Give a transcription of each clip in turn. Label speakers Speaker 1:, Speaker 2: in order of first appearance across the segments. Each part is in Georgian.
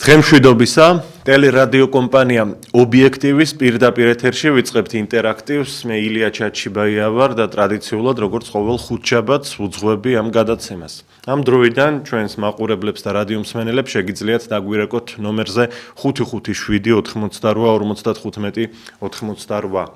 Speaker 1: დღემშვიდობისა, ტელერადიო კომპანია ობიექტივის პირდაპირ ეთერში ვიწყებთ ინტერაქტივს. მე ილია ჩაჩიბაია ვარ და ტრადიციულად როგორც ყოველ ხუთშაბათს ვუძღვები ამ გადაცემას. ამ დროიდან ჩვენს მაყურებლებს და რადიო მსმენელებს შეგიძლიათ დაგვირეკოთ ნომერზე 557-55-98.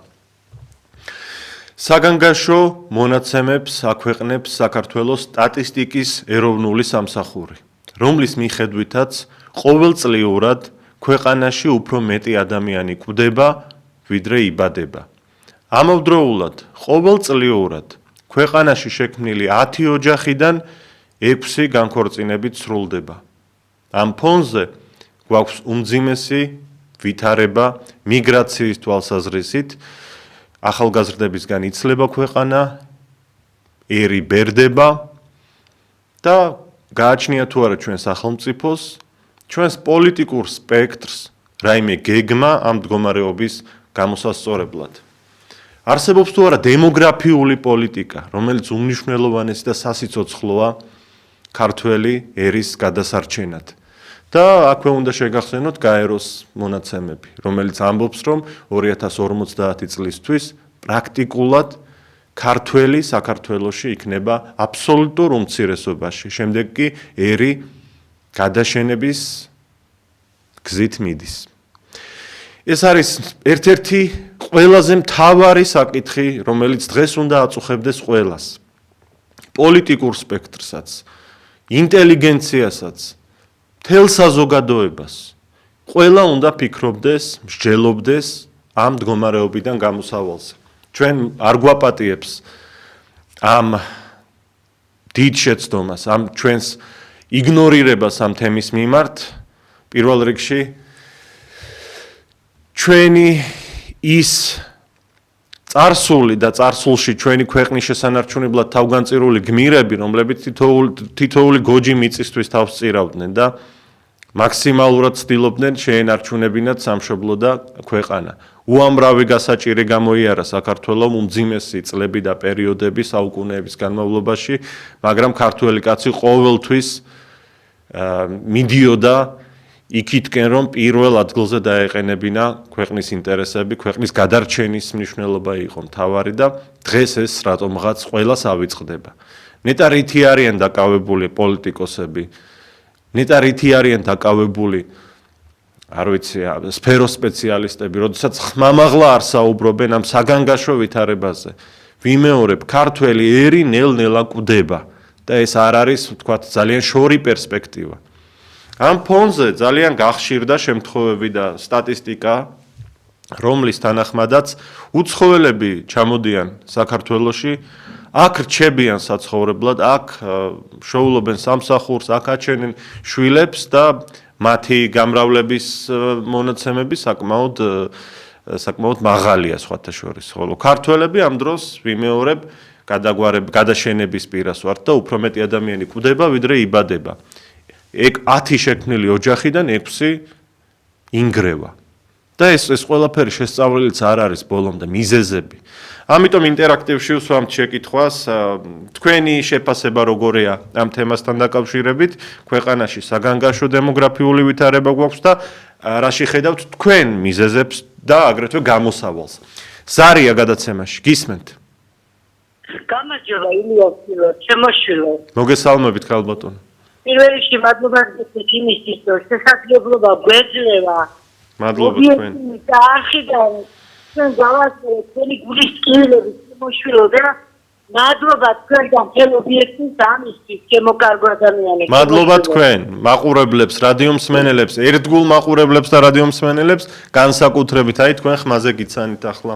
Speaker 1: საგანგაშო მონაცემებს აქვეყნებს საქართველოს სტატისტიკის ეროვნული სამსახური, რომლის მიხედვითაც ყოველწლიურად ქვეყანაში უფრო მეტი ადამიანი კვდება, ვიდრე იბადება. ამავდროულად, ყოველწლიურად ქვეყანაში შექმნილი 10 ოჯახიდან 6 განქორწინებით სრულდება. ამ ფონზე გვაქვს უმძიმესი ვითარება მიგრაციის თვალსაზრისით, ახალგაზრდებისგან იცლება ქვეყანა, ერი ბერდება და გააჩნია თუ არა ჩვენ სახელმწიფოს ჩვენს პოლიტიკურ სპექტრს რაიმე გეგმა ამ მდგომარეობის გამოსასწორებლად. არსებობს თუ არა დემოგრაფიული პოლიტიკა, რომელიც უმნიშვნელოვანესი და სასიცოცხლოა ქართველი ერის გადასარჩენად. და აქვე უნდა შეგახსენოთ გაეროს მონაცემები, რომელიც ამბობს, რომ 2050 წლისთვის პრაქტიკულად ქართველი საქართველოში იქნება აბსოლუტურ უმცირესობაში. შემდეგ კი ერი გადაშენების გზით მიდის. ეს არის ერთ-ერთი ყველაზე მთავარი საკითხი, რომელიც დღეს უნდა აწუხებდეს ყველას. პოლიტიკურ სპექტრსაც, ინტელიგენციასაც, მთელ საზოგადოებას. ყველა უნდა ფიქრობდეს, მსჯელობდეს ამ მდგომარეობიდან გამოსავალზე. ჩვენ არ გვაპატიებს ამ დიდ შეცდომას, ამ ჩვენს იგნორირებას ამ თემის მიმართ. პირველ რიგში ჩვენი ის წარსული და წარსულში ჩვენი ქვეყნის შესანარჩუნებლად თავგანწირული გმირები, რომლებიც თითოეული გოჯი მიწისთვის თავს წირავდნენ და მაქსიმალურად ცდილობდნენ შეენარჩუნებინათ სამშობლო და ქვეყანა. უამრავი გასაჭირი გამოიარა საქართველომ უმძიმესი წლები და პერიოდები საუკუნეების განმავლობაში, მაგრამ ქართველი კაცი ყოველთვის მიდიოდა იქითკენ, რომ პირველ ადგილზე დაეყენებინა ქვეყნის ინტერესები, ქვეყნის გადარჩენის მნიშვნელობა იყო მთავარი და დღეს ეს რატომღაც ყველას ავიწყდება. ნეტა რითი არიან დაკავებული პოლიტიკოსები, ნეტა რითი არიან დაკავებული, არ ვიცი, სფეროს სპეციალისტები, როდესაც ხმამაღლა არ საუბრობენ ამ საგანგაშო ვითარებაზე. ვიმეორებ, ქართველი ერი ნელ-ნელა კვდება და ეს არ არის, ვთქვათ, ძალიან შორი პერსპექტივა. ამ ფონზე ძალიან გახშირდა შემთხვევები და სტატისტიკა, რომლის თანახმადაც უცხოელები ჩამოდიან საქართველოში, აქ რჩებიან საცხოვრებლად, აქ შოულობენ სამსახურს, აქ აჩენენ შვილებს და მათი გამრავლების მონაცემები საკმაოდ მაღალია სხვათა შორის. ხოლო ქართველები ამ დროს ვიმეორებ გადაშენების პირას ვართ და უფრო მეტი ადამიანი კვდება, ვიდრე იბადება. 10 შექმნილი ოჯახიდან 6 ინგრევა. და ეს ყველაფერი შესწავლილიც არ არის ბოლომდე მიზეზები. ამიტომ ინტერაქტივში ვსვამთ შეკითხვას, თქვენი შეფასება როგორია ამ თემასთან დაკავშირებით, ქვეყანაში საგანგაშო დემოგრაფიული ვითარება გვაქვს და რაში ხედავთ თქვენ მიზეზებს და აგრეთვე გამოსავალს. ზარია გადაცემაში, გისმენთ?
Speaker 2: გამარჯობა, ილია, შემოშვილო.
Speaker 1: მოგესალმებით, ქალბატონო.
Speaker 2: პირველ რიგში მადლობა გითხრით იმისთვის, რომ შესაძლებლობა გვეძლევა.
Speaker 1: მადლობა თქვენ.
Speaker 2: და არხიდან ჩვენ გავასწორეთ თქვენი გულის ტკივილები, შემოშვილო და მადლობა თქვენგან მთელ ობიექტის ამისთვის, შემოკარგო ადამიანებს.
Speaker 1: მადლობა თქვენ, მაყურებლებს, რადიო მსმენელებს, ერთგულ მაყურებლებს და რადიო მსმენელებს, განსაკუთრებით აი თქვენ ხმაზე გიცანით ახლა.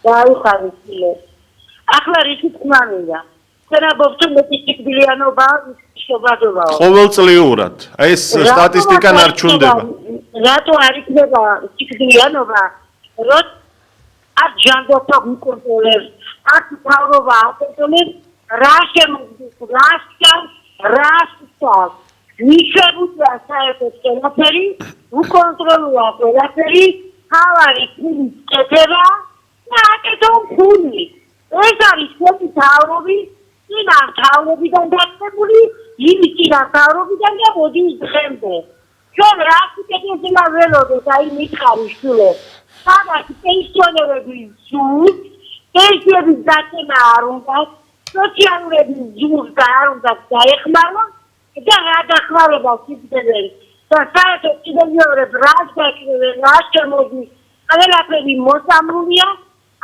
Speaker 2: დაუხარით ილე. ახლა რითი თქმა მინდა. თქვენ ამბობთ, რომ მეტი სიკვდილიანობა შობადობაა.
Speaker 1: ყოველწლიურად. აი ეს სტატისტიკა ნარჩუნდება.
Speaker 2: რატო არ იქნება სიკვდილიანობა? რომ აქ ჯანდაცვა გიკონტროლებს, აქ თავრობა აკონტროლებს, რა შემოდის, რა სწავს. მიშებულა საერთოდ ყველაფერი, უკონტროლოა ყველაფერი, თავარი ფულის კეთება და აკეთო ფული. ეს არის ჩვენი თავრობის წინა თავრობიდან დაწყებული, იმის წინა თავრობიდან და მოდის დღემდე. ჩვენ რასიკეთებინა ველოდოთ აი მითხარი შულე. სადაც პენსიონერები ზუსტ, პენსიების დაცემა არ უნდა, სოციალურები ზუსტ არ უნდა დაეხმაროს და რა დახმარებას იგდებენ. და საერთოდ კიდევ რას დაკრებენ, რას შემოდის, ყველაფერი მოსამრულია,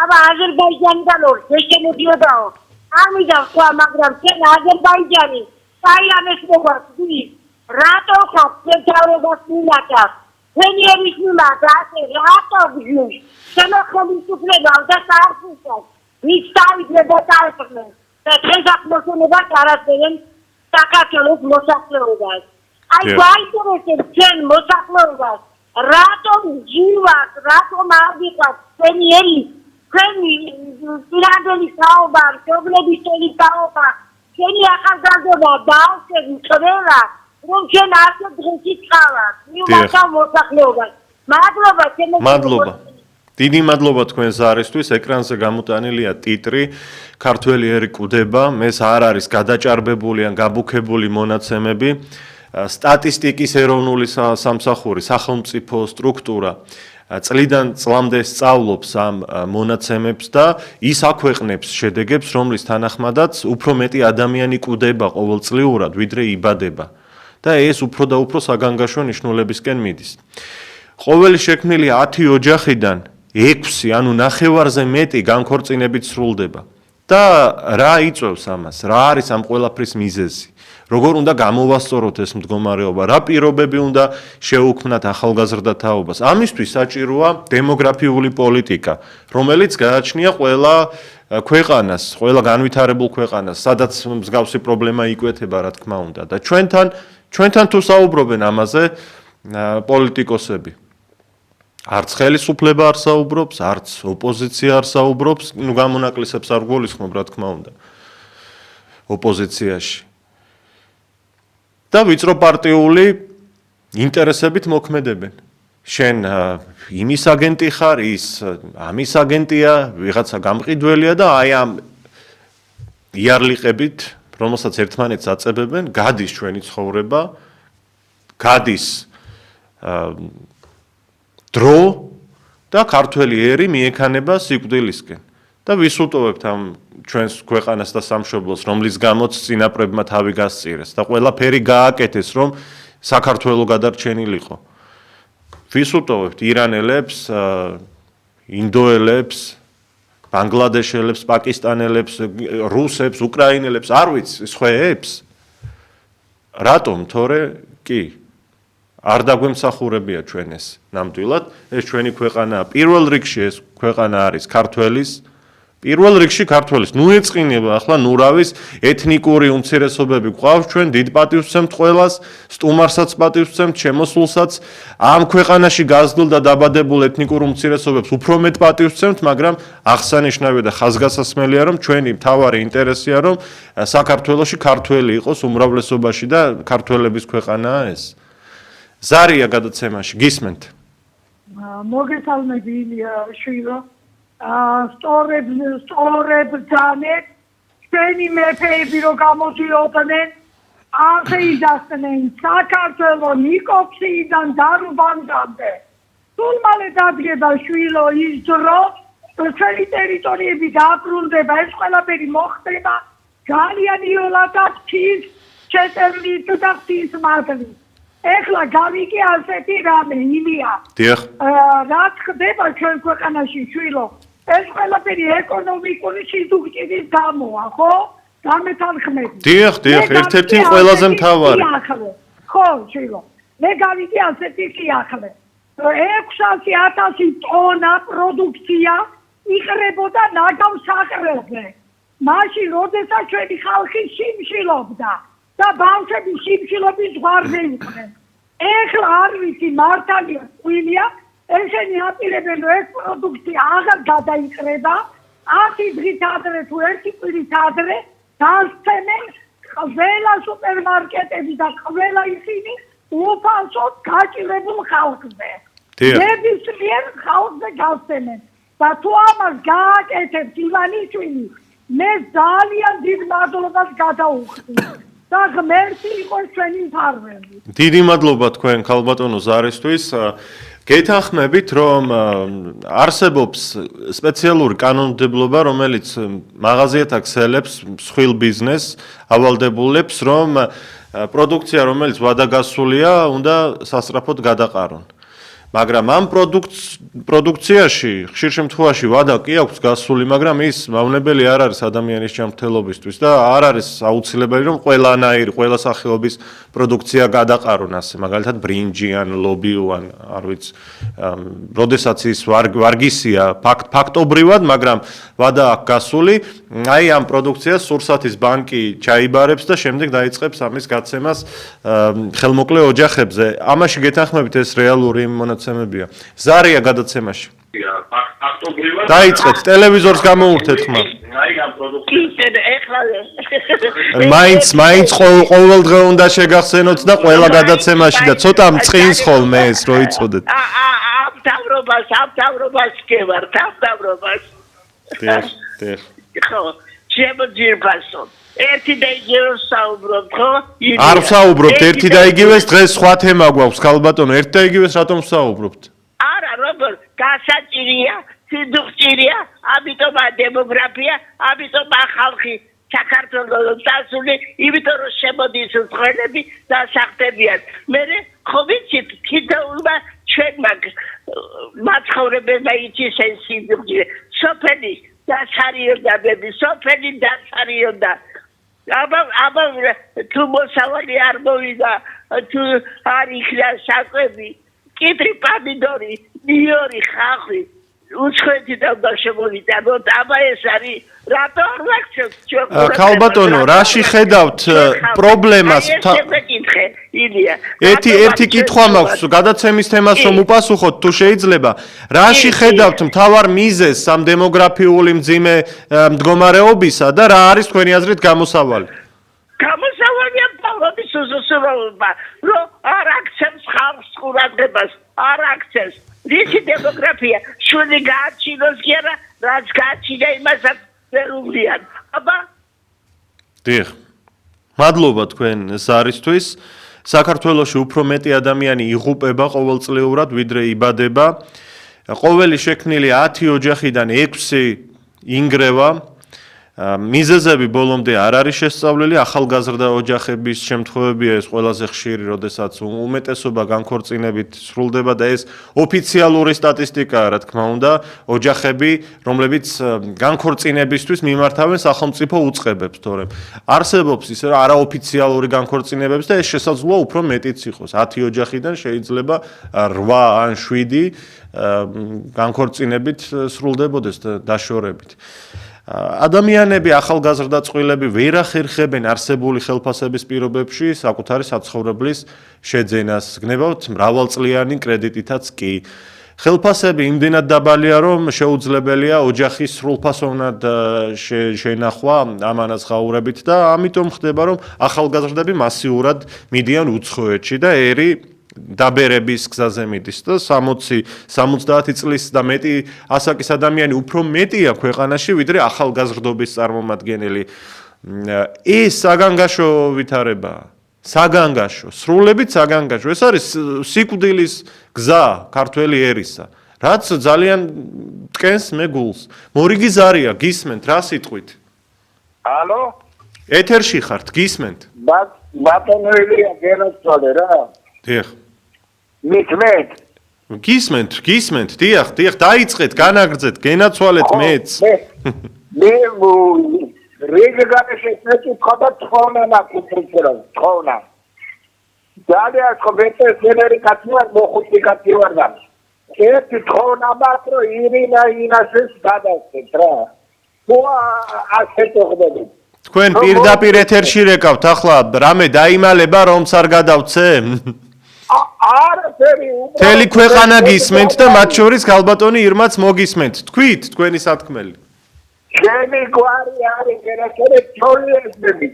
Speaker 2: აბა აზერბაიჯანიდან შემოდიოდაო. ამიტომ თქვა, მაგრამ ჩვენ აზერბაიჯანი საიამეს მოგაქვს, რატო ხარ ცენტრალობას მილათა? ჩვენი ერის მილათა, ასე რატო გზის? შემოხმისუფლება და საერთოდ ვის დავიძება წარსხნენ და დღესაც მოსულებას არასდროს საქართველოს მოსახლეობას. აი გვაინტერესებს ჩვენ მოსახლეობას, რატომ ჯივართ, რატომ არ ვიყავთ ჩვენი ერი, ჩვენი პირადული საუბარ, მშობლების წელი საუბარ, ჩვენი ახალგაზრდა ბავშვები ყველა, რომ ჩვენ ასე დღეში წავართ, მივმართავ მოსახლეობას. მადლობა ჩემო.
Speaker 1: მადლობა. დიდი მადლობა თქვენ ზარისთვის. ეკრანზე გამოტანილია ტიტრი ქართველი ერი კვდება, ეს არ არის გადაჭარბებული ან გაბუქებული მონაცემები. სტატისტიკის ეროვნული სამსახური, სახელმწიფო სტრუქტურა წლიდან წლამდე სწავლობს ამ მონაცემებს და ის აქვეყნებს შედეგებს, რომლის თანახმადაც უფრო მეტი ადამიანი კვდება ყოველწლიურად, ვიდრე იბადება. და ეს უფრო და უფრო საგანგაშო ნიშნულებისკენ მიდის. ყოველი შექმნილი 10 ოჯახიდან 6, ანუ ნახევარზე მეტი განქორწინებით სრულდება. და რა იწვევს ამას? რა არის ამ ყველაფრის მიზეზი? როგორ უნდა გამოვასწოროთ ეს მდგომარეობა? რა პირობები უნდა შეუქმნათ ახალგაზრდა თაობას? ამისთვის საჭიროა დემოგრაფიული პოლიტიკა, რომელიც გააჩნია ყველა ქვეყანას, ყველა განვითარებულ ქვეყანას, სადაც მსგავსი პრობლემა იკვეთება, რა თქმა უნდა. და ჩვენთან თუ საუბრობენ ამაზე პოლიტიკოსები, არც ხელისუფლება არ საუბრობს, არც ოპოზიცია არ საუბრობს, გამონაკლისებს არ გულისხმობ, რა თქმა უნდა, ოპოზიციაში. და ვიწრო პარტიული ინტერესებით მოქმედებენ. შენ იმის აგენტი ხარ, ის ამის აგენტია, ვიღაცა გამყიდველია და აი ამ იარლიყებით, რომელსაც ერთმანეთს აწებებენ, გადის ჩვენი ცხოვრება, გადის დრო და ქართველი ერი მიექანება სიკვდილისკენ. და ვისუტოვებთ ამ ჩვენს ქვეყანას და სამშობლოს, რომლის გამოც წინაპრებმა თავი გასწირეს და ყველაფერი გააკეთეს, რომ საქართველო გადარჩენილიყო. ვისუტოვებთ ირანელებს, ინდოელებს, ბანგლადეშელებს, პაკისტანელებს, რუსებს, უკრაინელებს, არ ვიცი, სხვაებს. რატომ? თორე კი არ დაგვემსახურებია ჩვენ ეს ნამდვილად, ეს ჩვენი ქვეყანაა. პირველ რიგში ეს ქვეყანა არის ქართველის. პირველ რიგში ქართველის. ნუ ეწყინება ახლა ნურავის ეთნიკური უმცირესობები გვყავს ჩვენ, დიდ პატივს ვცემთ ყველას, სტუმარსაც პატივს ვცემთ, შემოსულსაც, ამ ქვეყანაში გაზრდილ და დაბადებულ ეთნიკურ უმცირესობებს უფრო მეტ პატივს ვცემთ, მაგრამ აღსანიშნავია და ხაზგასასმელია, რომ ჩვენი მთავარი ინტერესია, რომ საქართველოში ქართველი იყოს უმრავლესობაში და ქართველების ქვეყანაა ეს. ზარია გადაცემაში, გისმენთ.
Speaker 3: მოგესალმები შვილო. სწორებ ძანეთ ჩვენი მეფეები რომ გამოდიოდნენ აღიძახდნენ საქართველო ნიკოფსიიდან დარუბანდამდე სულ მალე დადგება შვილო ის დრო ჩვენი ტერიტორიები დაბრუნდება ეს ყველაფერი მოხდება ძალიან იოლად აქციის ჩეტერლით და ხის მადლით ეხლა გავიგე ასეთი რამე იმია რაც ხდება ჩვენ ქვეყანაში შვილო ეს ყველაფერი ეკონომიკური სიდუქჭირის გამოა, ხო? გამეთანხმებით.
Speaker 1: დიახ, ერთ-ერთი ყველაზე მთავარი.
Speaker 3: ხო, შვილო. მე გავიგე ასეთი სიახლე. 600,000 ტონა პროდუქცია იყრებოდა ნაგავსაყრელზე. მაშინ, როდესაც ჩვენი ხალხი სიმშილობდა და ბავშვები სიმშილობის ზღვარზე იყვნენ. ეხლა არ ვიცი მართალია ყვილია ესენი აპირებენ რომ ეს პროდუქცია აღარ გადაიყრება 10 დღით ადრე თუ 1 კვირით ადრე დასცემენ ყველა სუპერმარკეტები და ყველა ისინი უფასოდ გაჭირებულ ხალხზე. ნებისმიერ ხალხზე გასცემენ და თუ ამას გააკეთებთ ივანიშვილი მე ძალიან დიდ მადლობას გადაუხდით. და ღმერთი იყოს ჩვენი მფარველი.
Speaker 1: დიდი მადლობა თქვენ ქალბატონო ზარისთვის. გეთანხმებით, რომ არსებობს სპეციალური კანონმდებლობა, რომელიც მაღაზიათა ქსელებს, მსხვილ ბიზნესს ავალდებულებს, რომ პროდუქცია, რომელიც ვადაგასულია, უნდა სასწრაფოდ გადაყარონ. მაგრამ ამ პროდუქციაში ხშირ შემთხვევაში ვადა კი აქვს გასული, მაგრამ ის მავნებელი არ არის ადამიანის ჯანმრთელობისთვის და არ არის აუცილებელი, რომ ყველანაირი, ყველა სახეობის პროდუქცია გადაყარონ ასე, მაგალითად ბრინჯი ან ლობიო ან არ ვიცი, როდესაც ის ვარგისია ფაქტობრივად, მაგრამ ვადა აქვს გასული, აი ამ პროდუქციას სურსათის ბანკი ჩაიბარებს და შემდეგ დაიწყებს ამის გაცემას ხელმოკლე ოჯახებზე. ამაში გეთანხმებით ეს რეალური მონაცემებია. ზარია გადაცემაში. დაიწყეთ ტელევიზორს გამოურთეთ ხმა. მაინც ყოველდღე უნდა შეგახსენოთ და ყველა გადაცემაში და ცოტა მწყინს ხოლმე ეს რო იცოდეთ.
Speaker 2: ამთავრობას კევარ, ამთავრობას.
Speaker 1: დიახ.
Speaker 2: ხო, შემოძირფასო. ერთი და იგივე საუბრობთ, ხო?
Speaker 1: არ ვსაუბრობთ ერთი და იგივეს, დღეს სხვა თემა გვაქვს, ქალბატონო, ერთი და იგივეს რატომ ვსაუბრობთ?
Speaker 2: არა, როგორ გასაჭირია, სიძუხჭირია, ამიტომ დემოგრაფია, ამიტომ ხალხი საქართველოს დასული, იმიტომ რომ შემოდის უცხოელები და სახტებიან. მე ხო ვიცით, თითოეულმა ჩვენმა მაცხოვრებელმა იცის ეს სიძუხჭირე. სოფელი დასარიოდა, სოფელი დასარიოდა. აბა თუ მოსავალი არ მოვიდა, თუ არ იქნა საკვები, კიტრი პამიდორი, ნიორი ხახვი, უცხოეთიდან და შემოვიდანოთ, აბა ეს არის, რატო არ ვაქცევთ ჩვენ?
Speaker 1: ქალბატონო, რაში ხედავთ პრობლემას? ერთი კითხვა მაქვს, გადაცემის თემას რომ უპასუხოთ, თუ შეიძლება, რაში ხედავთ მთავარ მიზეზს ამ დემოგრაფიული მძიმე მდგომარეობისა და რა არის თქვენი აზრით გამოსავალი?
Speaker 2: გამოსავალია პავლობის უზუსურობა, რომ არ აქცევს ხალხს ყურადღებას, არ აქცევს. რისი დემოგრაფია? შვილი გააჩინოს კი არა, რაც გააჩინა იმასაც ვერ უვლიან. აბა?
Speaker 1: დიახ. მადლობა თქვენ ზარისთვის. საქართველოში უფრო მეტი ადამიანი იღუპება ყოველწლიურად, ვიდრე იბადება. ყოველი შექმნილი 10 ოჯახიდან 6 ინგრევა. მიზეზები ბოლომდე არ არის შესწავლილი, ახალგაზრდა ოჯახების შემთხვევებია ეს ყველაზე ხშირი, როდესაც უმეტესობა განქორწინებით სრულდება და ეს ოფიციალური სტატისტიკაა, რა თქმა უნდა, ოჯახები, რომლებიც განქორწინებისთვის მიმართავენ სახელმწიფო უწყებებს, თორემ არსებობს ისე რა არაოფიციალური განქორწინებებს და ეს შესაძლოა უფრო მეტიც იყოს. 10 ოჯახიდან შეიძლება 8 ან 7 განქორწინებით სრულდებოდეს დაშორებით. ადამიანები, ახალგაზრდა წყვილები ვერ ახერხებენ არსებული ხელფასების პირობებში საკუთარი საცხოვრებლის შეძენას. გნებავთ მრავალწლიანი კრედიტითაც კი. ხელფასები იმდენად დაბალია, რომ შეუძლებელია ოჯახის სრულფასოვნად შენახვა ამანაზღაურებით და ამიტომ ხდება, რომ ახალგაზრდები მასიურად მიდიან უცხოეთში და ერი დაბერების გზაზე მიდის და 60-70 წლის და მეტი ასაკის ადამიანი უფრო მეტია ქვეყანაში, ვიდრე ახალგაზრდობის წარმომადგენელი. ეს საგანგაშო ვითარებაა. საგანგაშო, სრულებით საგანგაშო. ეს არის სიკვდილის გზა ქართველი ერისა. რაც ძალიან ტკენს მე გულს. მორიგი ზარია, გისმენთ რა სიტყვით?
Speaker 4: ალო?
Speaker 1: ეთერში ხართ, გისმენთ?
Speaker 4: ბატონელია გერაცვალე რა.
Speaker 1: დიახ.
Speaker 4: მithmet.
Speaker 1: გისმენთ, დიახ, დაიწყეთ, განაგრძეთ, გენაცვალეთ მეც.
Speaker 4: მე რეგულარულად შეწყვეტი ხოდა თხოვნა მაქვს, თხოვნა. ძალიან კომპიუტერული კაცია, მოხუცი კაცი ვარ და. ერთი თხოვნა მაქვს, რომ ინასეს გადავწეთ რა. თუ ასე თხოვდები.
Speaker 1: თქვენ პირდაპირ ეთერში რეკავთ, ახლა რამე დაიმალება, რომც არ გადავცე? მთელი ქვეყანა გისმენთ და მათ შორის ქალბატონი ირმაც მოგისმენთ. თქვით თქვენი სათქმელი.
Speaker 4: ჩემი გვარი არის გერასერე ჩოლიესები.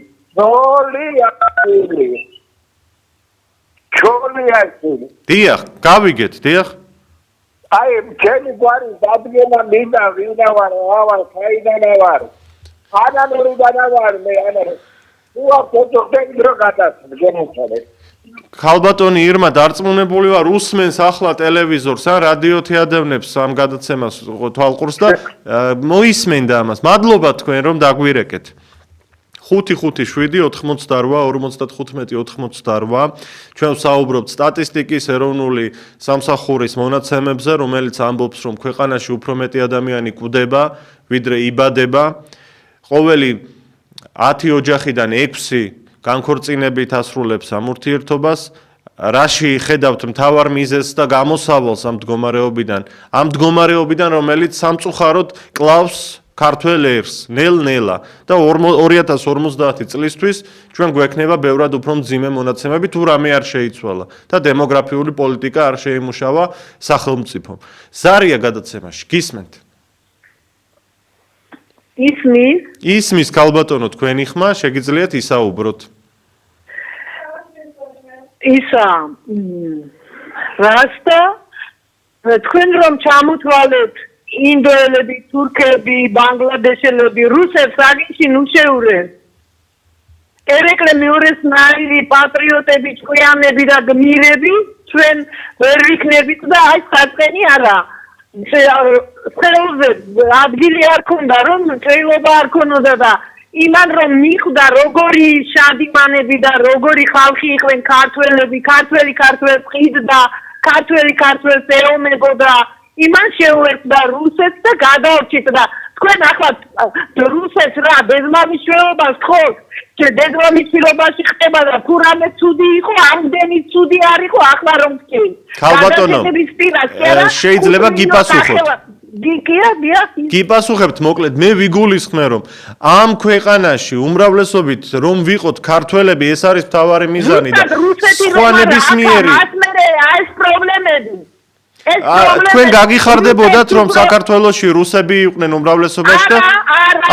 Speaker 4: ჩოლიესები.
Speaker 1: დიახ, გავიგეთ, დიახ.
Speaker 4: აი, ჩემი გვარი დადგენა მინდა, ვინდა ვარ, საიდან ვარ. ანანურიდან ვარ მე,
Speaker 1: ქალბატონი ირმა დარწმუნებული ვარ უსმენს ახლა ტელევიზორს ან რადიოთი ადევნებს ამ გადაცემას თვალყურს და მოისმენდა ამას. მადლობა თქვენ რომ დაგვირეკეთ. 557-85-58 ჩვენ ვსაუბრობთ სტატისტიკის ეროვნული სამსახურის მონაცემებზე, რომელიც ამბობს, რომ ქვეყანაში უფრო მეტი ადამიანი კვდება, ვიდრე იბადება. ყოველი 10 ოჯახიდან 6 განქორწინებით ასრულებს ამ ურთიერთობას. რაში ხედავთ მთავარ მიზეზს და გამოსავალს ამ მდგომარეობიდან, რომელიც სამწუხაროდ კლავს ქართველ ერს, ნელ-ნელა და 2050 წლისთვის ჩვენ გვექნება ბევრად უფრო მძიმე მონაცემები, თუ რამე არ შეიცვალა და დემოგრაფიული პოლიტიკა არ შეიმუშავა სახელმწიფომ. ზარია გადაცემაში, გისმენთ? ისმის ქალბატონო თქვენი ხმა, შეგიძლიათ ისაუბროთ.
Speaker 3: რასტა თქვენ რომ ჩამოთვალეთ ინდოელები, თურქები, ბანგლადეშელები, რუსებს აგიში ნუშეურენ. ერეკლე მეორეს ნაირი პატრიოტები, ჭკვიანები და გმირები ჩვენ ვერ ვიქნებით და აი საწყენი არა. ხელზე ადგილი არ ქონდა რომ ჭრილობა არ ქონოდა და იმან რომ მიხვდა როგორი შადიმანები და როგორი ხალხი იყვნენ ქართველები, ქართველი ქართველს ყიდდა, ქართველი ქართველს ეომებოდა. იმან შეუერთდა რუსეთს და გადაურჩით და თქვენ ახლა რუსეთს რა დედმამისშვილობას ხოთ დედმამისშვილობაში ხდება და თუ რამე ცუდი იყო ამდენი ცუდი არ იყო ახლა რომ თქვენ
Speaker 1: ქალბატონო შეიძლება გიპასუხოთ გიპასუხებთ მოკლედ მე ვიგულისხმე რომ ამ ქვეყანაში უმრავლესობით რომ ვიყოთ ქართველები ეს არის მთავარი მიზანი და სხვა ნებისმიერი
Speaker 3: ეს პრობლემები
Speaker 1: თქვენ გაგიხარდებოდათ რომ საქართველოში რუსები იყვნენ უმრავლესობაში და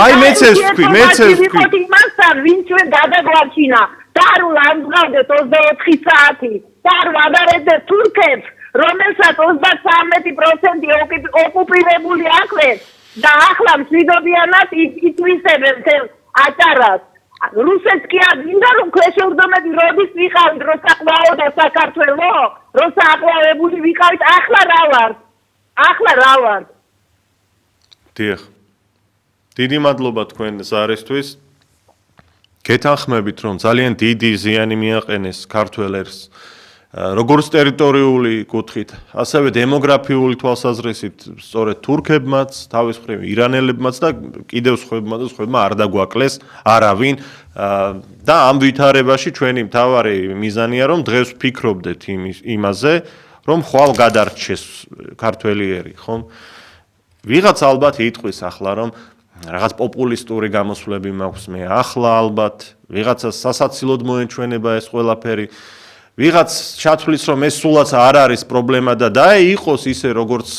Speaker 1: აი მეც ეს ვთქვი
Speaker 3: იმასთან ვინც ვერ გადაგვარჩინა და არ ვამბობდეთ 24 საათი და არ ვადარებდეთ თურქებს რომელსაც 33% ოკუპირებული აქვთ და ახლა მშვიდობიანად იტვისებენ აჭარას რუსეთს კი არ მინდა რომ ქვეშევრდომები როდის ვიყავით როცა ყავდა საქართველო როცა აყვავებული ვიყავით ახლა რა ვარ
Speaker 1: დიახ დიდი მადლობა თქვენ ზარისთვის გეთანხმებით რომ ძალიან დიდი ზიანი მიაყენეს ქართველ ერს როგორც ტერიტორიული კუთხით, ასევე დემოგრაფიული თვალსაზრისით, სწორედ თურქებმაც, თავის მხრივ ირანელებმაც და კიდევ სხვებმა არ დაგვაკლეს არავინ და ამ ვითარებაში ჩვენი მთავარი მიზანია რომ დღეს ვფიქრობდეთ იმაზე, რომ ხვალ გადარჩეს ქართველი ერი, ხომ? ვიღაც ალბათ იტყვის ახლა რომ რაღაც პოპულისტური გამოსვლები მაქვს მე ახლა ალბათ, ვიღაცას სასაცილოდ მოენჩვენება ეს ყველაფერი ვიღაც ჩათვლის რომ ეს სულაც არ არის პრობლემა და დაეიყოს ისე როგორც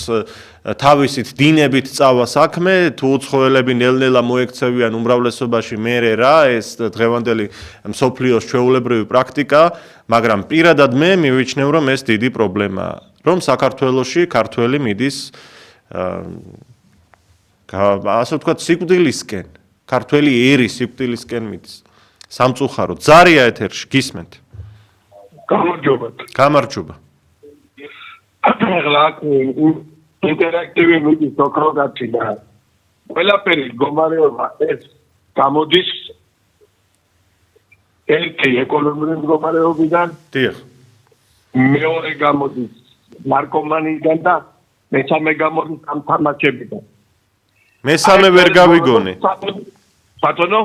Speaker 1: თავისით დინებით წავა საქმე თუ უცხოელები ნელ-ნელა მოექცევიან უმრავლესობაში მერე რა ეს დღევანდელი მსოფლიოს ჩვეულებრივი პრაქტიკა მაგრამ პირადად მე მივიჩნევ რომ ეს დიდი პრობლემაა რომ საქართველოში ქართველი მიდის ასე ვთქვათ სიკვდილისკენ ქართველი ერი სიკვდილისკენ მიდის სამწუხაროდ ზარია ეთერში გისმენთ გამარჯობა.
Speaker 4: ახლა ინტერაქტივი მიდის ოქროგაცი და ყველაფერი მდგომარეობა ეს გამოდის ერთი ეკონომიკური მდგომარეობიდან
Speaker 1: დიახ.
Speaker 4: მეორე გამოდის ნარკომანიიდან და მესამე გამოდის ამ თამაშებიდან.
Speaker 1: მესამე ვერ გავიგონე.
Speaker 4: ბატონო?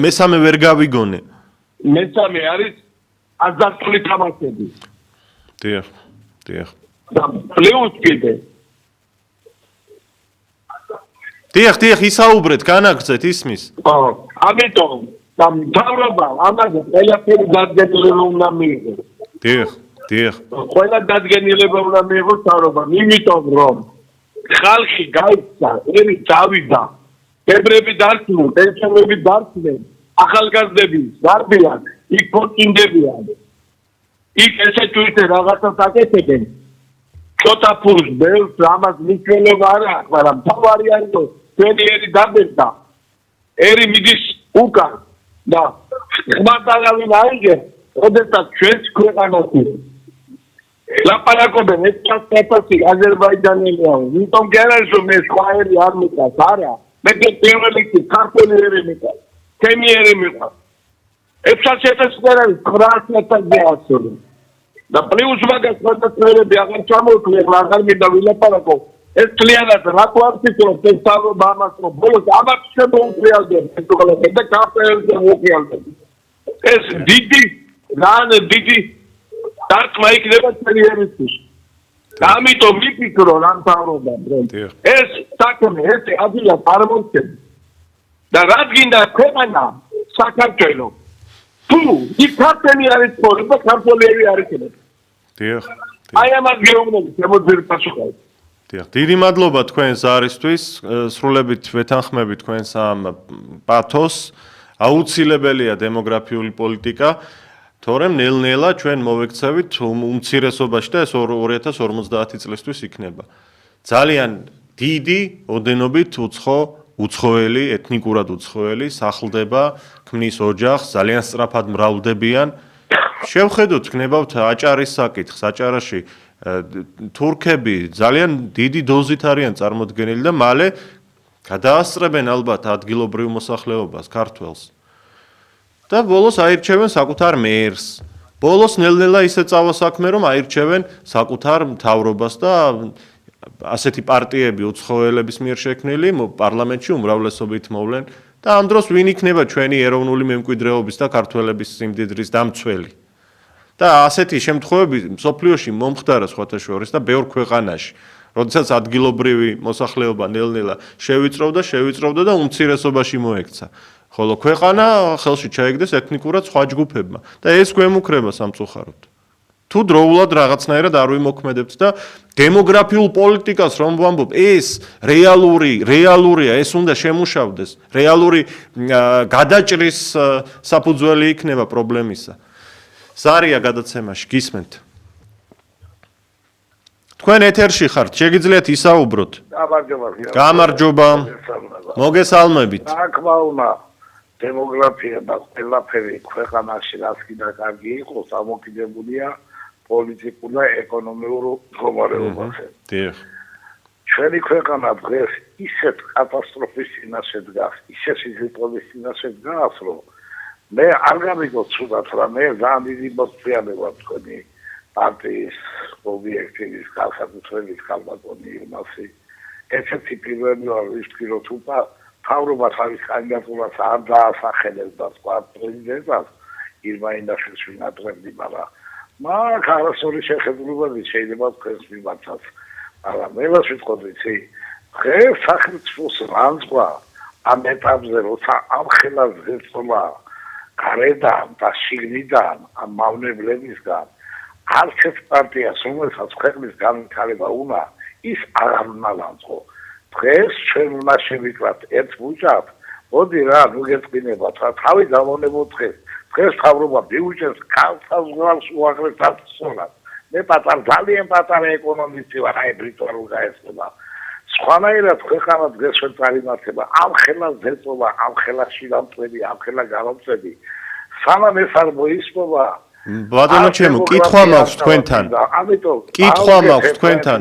Speaker 1: მესამე ვერ გავიგონე.
Speaker 4: მესამე არის აზარტული თამაშები.
Speaker 1: დიახ.
Speaker 4: და პლუს კიდე.
Speaker 1: დიახ, ისაუბრეთ, განაგრძეთ ისმის.
Speaker 4: ამიტომ და მთავრობა ამაზე ყველაფერი დადგენილება უნდა მიიღოს.
Speaker 1: დიახ.
Speaker 4: ყველა დადგენილება უნდა მიიღოს მთავრობამ, იმიტომ რომ ხალხი გაიქცა, ერი წავიდა, ებრები დარჩნენ, პენსიონერები დარჩნენ, ახალგაზრდები ზარბიან, იქ ფორკინდებიან. იქ ესე თუ ისე რაღაცას აკეთებენ. ცოტა ფულს ბევრს ამას მნიშვნელობა არ აქვს, მაგრამ თავარი არის, რომ ჩვენი ერი დაბერდა. ერი მიდის უკან და ხმატაღავი აიგე, როდესაც ჩვენს ქვეყანაში ლაპარაკობენ ეს პასპორტი აზერბაიჯანელია, იმიტომ კი არა რომ მე სხვაერი არ მიყავს, არა. მე პირველი ქართველი ერი მიყავს, ჩემი ერი მიყავს. 600 900 ასული. და პლუს მაგას გადაწყვეტები აღარ ჩამოვთვლი, აღარ მინდა ვილაპარაკო. ეს კლიანად რატო არ ფიქრობ ეს თავობა ამას რომ ბოლოს ამას შემოუწიალდნენ ეს უყოლოდ და კაფეზე მოყიალდნენ. ეს დიდი დარტყმა იქნება წერიერისთვის. ამიტომ ვიფიქრო რა მთავრობა ეს საქმე ეს ადვილად არ მოხდება. და რადგინდა ქვეყანა საქართველო თუ იქათენი არის პორტა ქართველები არ იქნება.
Speaker 1: დიახ.
Speaker 4: აი ამას გეუბნები შემოძირი პასუხი.
Speaker 1: დიახ, დიდი მადლობა თქვენს არისთვის, სრულებით ვეთანხმები თქვენს ამ პათოს. აუცილებელია დემოგრაფიული პოლიტიკა, თორემ ნელ-ნელა ჩვენ მოვექცევით უმცირესობაში და ეს 2050 წლისთვის იქნება. ძალიან დიდი ოდენობით უცხოელი, ეთნიკურად უცხოელი სახლდება, ქმნის ოჯახს, ძალიან სწრაფად მრავლდებიან. შევხედოთ, გნებავთ აჭარის საკითხს, აჭარაში თურქები ძალიან დიდი დოზით არიან წარმოდგენილი და მალე გადაასწრებენ ალბათ ადგილობრივ მოსახლეობას, ქართველს. და ბოლოს აირჩევენ საკუთარ მერს. ბოლოს ნელ-ნელა ისე წავა საქმე, რომ აირჩევენ საკუთარ მთავრობას და ასეთი პარტიები უცხოელების მიერ შექმნილი პარლამენტში უმრავლესობით მოვლენ და ამ დროს ვინ იქნება ჩვენი ეროვნული მემკვიდრეობის და ქართველების სიმდიდრის დამცველი. და ასეთი შემთხვევები მსოფლიოში მომხდარა სხვათა შორის და ბევრ ქვეყანაში. როდესაც ადგილობრივი მოსახლეობა ნელ-ნელა შევიწროვდა და უმცირესობაში მოექცა. ხოლო ქვეყანა ხელში ჩაიგდეს ეთნიკურად სხვა ჯგუფებმა და ეს გვემუქრება სამწუხაროდ. თუ დროულად რაღაცნაირად არ ვიმოქმედებთ და დემოგრაფიულ პოლიტიკას რომ ვამბობ, ეს რეალურია, ეს უნდა შემუშავდეს, რეალური გადაჭრის საფუძველი იქნება პრობლემისა. ზარია გადაცემაში გისმენთ. თქვენ ეთერში ხართ, შეგიძლიათ ისაუბროთ. გამარჯობა. მოგესალმებით.
Speaker 4: თქმა უნდა, დემოგრაფია და ყველაფერი ქვეყანაში რაც კიდე კარგი იყოს, ამოკიდებულია პოლიტიკურ და ეკონომიურ მდგომარეობაზე.
Speaker 1: დიახ.
Speaker 4: ჩვენი ქვეყანა დღეს ისეთ კატასტროფის წინაშე დგას, ისეთ სიტუაციის წინაშე დგას, რომ მე არ გამიგოთ ცუდად, რა მე ძალიან დიდი მოსწრაფება თქვენი პარტიის ობიექტივის განსაკუთრებით კალბატონი იმასი. ერთ-ერთი პირველი ვარ ვისკი რომ თუ თავრობა თავის კანდიდატურას არ დაასახელებს და სხვა პრეზიდენტად ირმაინდაშვილს ვინატრებდი, მაგრამ არასორი შეხედულებები შეიძლება თქვენს მიმართაც. მაგრამ მე вас ვიტყოდი, დღეს სახელმწიფოს რანძღვა ამ ეტაპზე, როცა ამ ხელას ზეწოლა გარედან და შიგნიდან ამ მავნებლებისგან არც ერთ პარტიას, რომელსაც ქვეყნის განვითარება უნდა, ის აღარ უნდა ლანძღო. დღეს ჩვენ უნდა შევიკლათ ერთ ბუჯად, მოდი რა, ნუ გეწყინებათ, რა თავი დამონებოთ დღეს. დღეს თავრობა ბიუჯეტს კალთაზღვრავს უაღრეს დაწესებულად. მე ძალიან პატარა ეკონომისტი ვარ, აი ბრიტანულ გაეცნობა. სხვანაირად ქვეყანა დღეს ვერ წარიმართება, ამ ხელას ზეწოლა, ამ ხელაში დამწვევი, ამ ხელა გარომწვევი. სანამ ეს არ მოისმოვა,
Speaker 1: ბატონო ჩემო, კითხვა მაქვს თქვენთან. კითხვა მაქვს თქვენთან.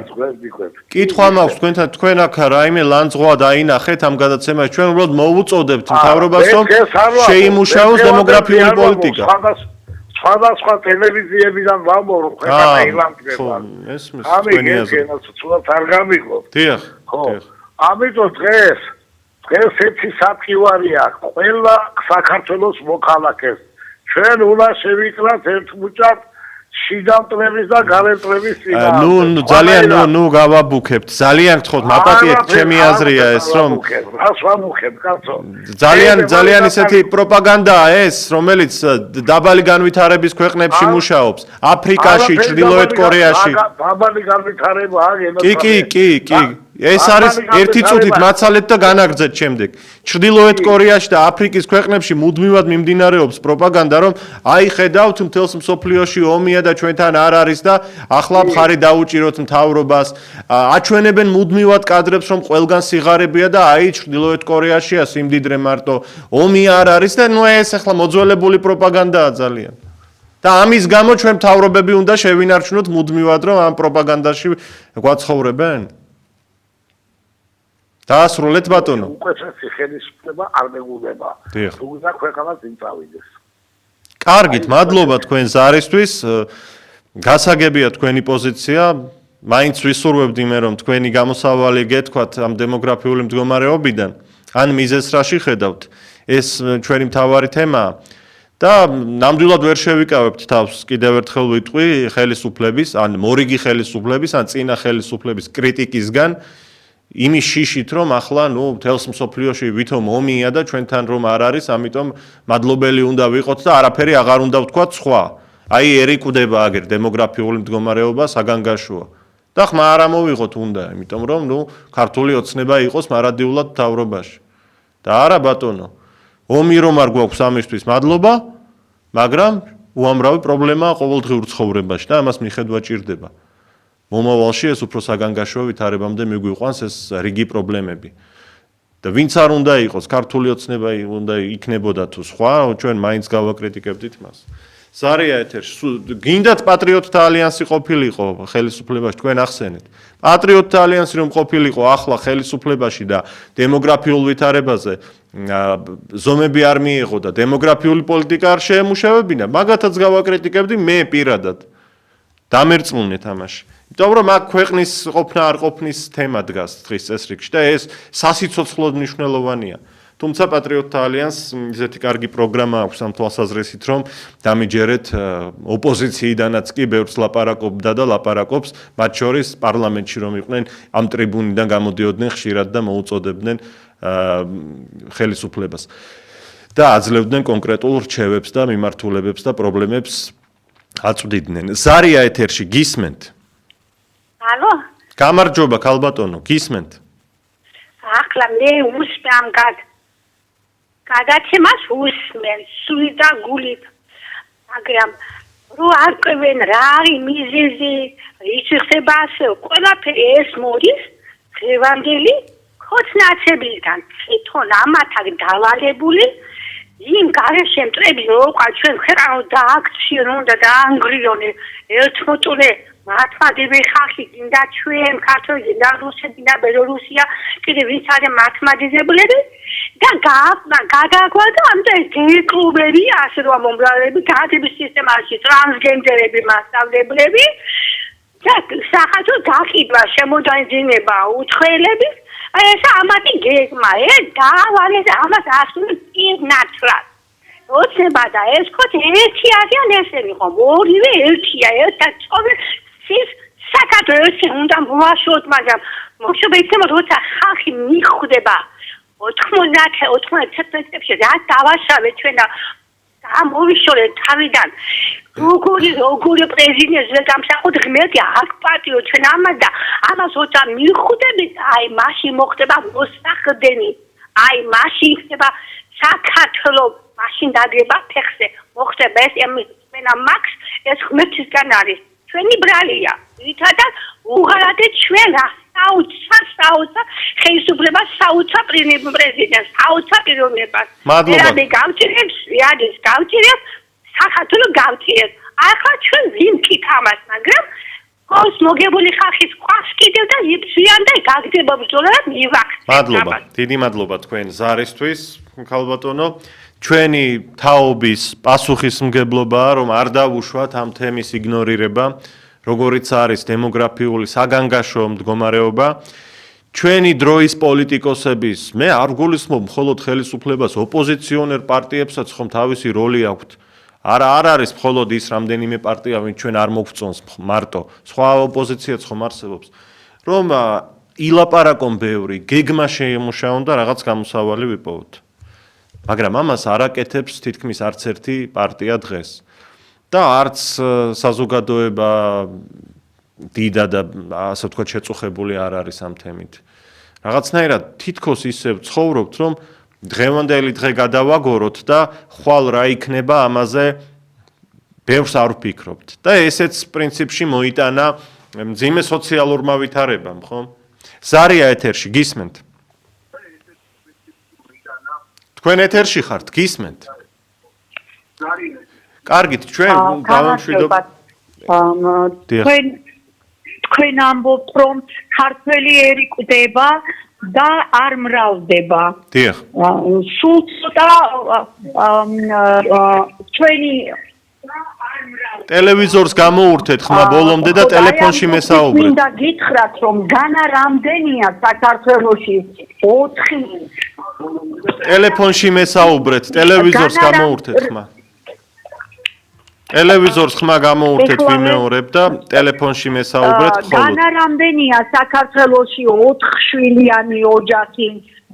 Speaker 1: კითხვა მაქვს თქვენთან, თქვენ აქ რაიმე ლანძღვა დაინახეთ ამ გადაცემაში. ჩვენ უბრალოდ მოვუწოდებთ მთავრობას, რომ შეიმუშაოს დემოგრაფიული პოლიტიკა.
Speaker 4: სხვადასხვა ტელევიზიებიდან ვამბობ, რომ ქვეყანა ილანძღება.
Speaker 1: ესმის თქვენი აზრი.
Speaker 4: ცუდად არ გამიგოთ.
Speaker 1: დიახ.
Speaker 4: ამიტომ დღეს ერთი საფრთხე აქვს ყველა საქართველოს მოქალაქეს. ჩვენ უნდა შევიკლათ ერთ მუჭად შიდამტვების და გარემტვების წინააღმდეგ.
Speaker 1: ნუ ძალიან ნუ გავაბუქებთ. ძალიან გთხოვთ, მაპატიეთ, ჩემი აზრია ეს, რომ
Speaker 4: რას ვამუქებ, კაცო?
Speaker 1: ძალიან ისეთი პროპაგანდაა ეს, რომელიც დაბალი განვითარების ქვეყნებში მუშაობს. აფრიკაში, ჩრდილოეთ კორეაში.
Speaker 4: დაბალი განვითარება აგენ.
Speaker 1: კი. ეს არის ერთი წუთით მაცალეთ და განაგრძეთ შემდეგ. ჩრდილოეთ კორეაში და აფრიკის ქვეყნებში მუდმივად მიმდინარეობს პროპაგანდა, რომ აი ხედავთ მთელს მსოფლიოში ომია და ჩვენთან არ არის და ახლა მხარი დაუჭიროთ მთავრობას. აჩვენებენ მუდმივად კადრებს, რომ ყველგან სიღარიბეა და აი ჩრდილოეთ კორეაშია სიმდიდრე მარტო ომი არ არის და ნუ ეს ახლა მოძველებული პროპაგანდაა ძალიან. და ამის გამო ჩვენ მთავრობები უნდა შევინარჩუნოთ მუდმივად, რომ ამ პროპაგანდაში გვაცხოვრებენ. დაასრულეთ ბატონო.
Speaker 4: უყურესესი ხელისუფლება არ მეგულება. თუმცა ქვეყანას იმწავიდეს.
Speaker 1: კარგით, მადლობა თქვენ ზარისთვის. გასაგებია თქვენი პოზიცია. მაინც ვისურვებდი მე რომ თქვენი გამოსავალი გეთქვათ ამ დემოგრაფიული მდგომარეობიდან. ან მიზეზს რაში ხედავთ? ეს ჩვენი მთავარი თემაა. და ნამდვილად ვერ შევიკავებთ თავს კიდევ ერთხელ ვიტყვი ხელისუფლების, ან მორიგი ხელისუფლების, ან წინა ხელისუფლების კრიტიკისგან იმის შიშით, რომ ახლა მთელს მსოფლიოში ვითომ ომია და ჩვენთან რომ არ არის, ამიტომ მადლობელი უნდა ვიყოთ და არაფერი აღარ უნდა ვთქვათ სხვა. აი ერიკვდება აგერ დემოგრაფიული მდგომარეობა საგანგაშოა. და ხმა არ ამოვიღოთ უნდა, იმიტომ რომ ქართული ოცნება იყოს მარადიულად მთავრობაში. და არა ბატონო, ომი რომ არ გვაქვს ამისთვის მადლობა, მაგრამ უამრავი პრობლემაა ყოველდღიურ ცხოვრებაში და ამას მიხედვა ჭირდება. მომავალში ეს უფრო საგანგაშოა ვითარებამდე მიგვიყვანს ეს რიგი პრობლემები. და ვინც არ უნდა იყოს, ქართული ოცნება უნდა იქნებოდა თუ სხვა, ჩვენ მაინც გავაკრიტიკებდით მას. ზარია ეთერში, გინდათ პატრიოტთა ალიანსი ყოფილიყო ხელისუფლებაში, თქვენ ახსენეთ. პატრიოტთა ალიანსი რომ ყოფილიყო ახლა ხელისუფლებაში და დემოგრაფიულ ვითარებაზე ზომები არ მიიღო და დემოგრაფიული პოლიტიკა არ შეემუშავებინა, მაგათაც გავაკრიტიკებდი მე პირადად. დამერწმუნეთ ამაში. იმიტომ რომ აქ ქვეყნის ყოფნა არ ყოფნის თემა დგას დღის წესრიგში და ეს სასიცოცხლოდ მნიშვნელოვანია. თუმცა პატრიოტთა ალიანსს ისეთი კარგი პროგრამა აქვს ამ თვალსაზრისით, რომ დამიჯერეთ ოპოზიციიდანაც კი ბევრს ლაპარაკობდა და ლაპარაკობს, მათ შორის პარლამენტში რომ იყვნენ, ამ ტრიბუნიდან გამოდიოდნენ ხშირად და მოუწოდებდნენ ხელისუფლებას. და აძლევდნენ კონკრეტულ რჩევებს და მიმართულებებს და პრობლემებს აწვდიდნენ. ზარია ეთერში გისმენთ?
Speaker 3: ალო?
Speaker 1: გამარჯობა ქალბატონო, გისმენთ?
Speaker 3: ახლა მე უსმენ გადაცემას უსმენ სულით და გულით. მაგრამ რო არ ყვევენ რა არის მიზეზი, ის ხდება ასე, ყველაფერი ეს მოდის ღევანდელი ხოცნაცებიდან. თვითონ ამათაგ დავალებული იმ გარეშე მტრები როყა ჩვენ ხერაო დააქციონ და დაანგრიონ ერთმოწურე მართლმადიდებელი ხალხი გინდა ჩვენ ქართველი და რუსეთი და ბელორუსია კიდევ ვინც არის მართლმადიდებლები და გადაგვადა ამიტომ გეკლუბები ასე რომ მომრავლები გადების სისტემაში ტრანსგენდერები მასშტაბლებლები და სახათო დაკიდვა შემოძინება უცხოელების აი ეს ამათი გეგმა დავალეს ამას ასული პირნათლად ოცნება და ეს ხოთ ერთი არიან ესენი ხომ ორივე ერთია ერთად წოვე ის საქართველოს უნდა მოაშოთ მაგრამ მოშობეიცემ როცა ხალხი მიხვდება 90 წელს რა დავაშავე ჩვენ და ამოვიშორე თავიდან როგორი პრეზიდენტს გამსახოთ ღმერთი აქ პატიო ჩვენ ამას როცა მიხვდებით აი მაშინ მოხდება მოსახდენი აი მაშინ ხდება საქართველოს მაშინ დაგება ფეხზე მოხდება ეს მენა მაქს ეს ღმერთისგან არის ჩვენი ბრალია ვითადა უღალატე ჩვენ საუცა ხელისუფლება საუცა პრეზიდენტს საუცა პიროვნებას მე გავჭირებს იადის გავჭირებს საქართველოს გავჭირებს ახლა ჩვენ ვინ კითხავს მაგრამ ხოს მოგებული ხალხის ყავს კიდევ და იფშიან და გაგდება ბრძოლა მივახცეთ
Speaker 1: მადლობა დიდი მადლობა თქვენ ზარისთვის ქალბატონო ჩვენი თაობის პასუხისმგებლობაა რომ არ დავუშვათ ამ თემის იგნორირება როგორიც არის დემოგრაფიული საგანგაშო მდგომარეობა ჩვენი დროის პოლიტიკოსების მე არ გულისხმობ მხოლოდ ხელისუფლებას ოპოზიციონერ პარტიებსაც ხომ თავისი როლი აქვთ არ არის მხოლოდ ის რამდენიმე პარტია ვინც ჩვენ არ მოგწონს მარტო სხვა ოპოზიციაც ხომ არსებობს რომ ილაპარაკონ ბევრი გეგმა შეიმუშაონ და რაღაც გამოსავალი ვიპოვოთ მაგრამ ამას არ აკეთებს თითქმის არც ერთი პარტია დღეს და არც საზოგადოება დიდა და ასე ვთქვათ შეწუხებული არ არის ამ თემით. Რაღაცნაირად თითქოს ისევ ცხოვრობთ, რომ დღევანდელი დღე გადავაგოროთ და ხვალ რა იქნება ამაზე ბევრს არ ვფიქრობთ. და ესეც პრინციპში მოიტანა მძიმე სოციალურმა ვითარებამ, ხო? ზარია ეთერში, გისმენთ? თქვენ ეთერში ხართ, გისმენთ? კარგით, ჩვენ დავამშვიდობთ.
Speaker 3: თქვენ ამბობთ, რომ ქართველი ერიკვდება და არ მრავლდება.
Speaker 1: დიახ.
Speaker 3: სულ ცოტა ჩვენი
Speaker 1: ტელევიზორს გამოურთეთ ხმა ბოლომდე და ტელეფონში მესაუბრეთ.
Speaker 3: მინდა გითხრათ, რომ განა რამდენია საქართველოში 4
Speaker 1: ტელეფონში მესაუბრეთ, ტელევიზორს გამოურთეთ ხმა. ტელევიზორს ხმა გამოურთეთ ვიმეორებ და ტელეფონში მესაუბრეთ მხოლოდ.
Speaker 3: განა რამდენია საქართველოში 4 შვილიანი ოჯახი,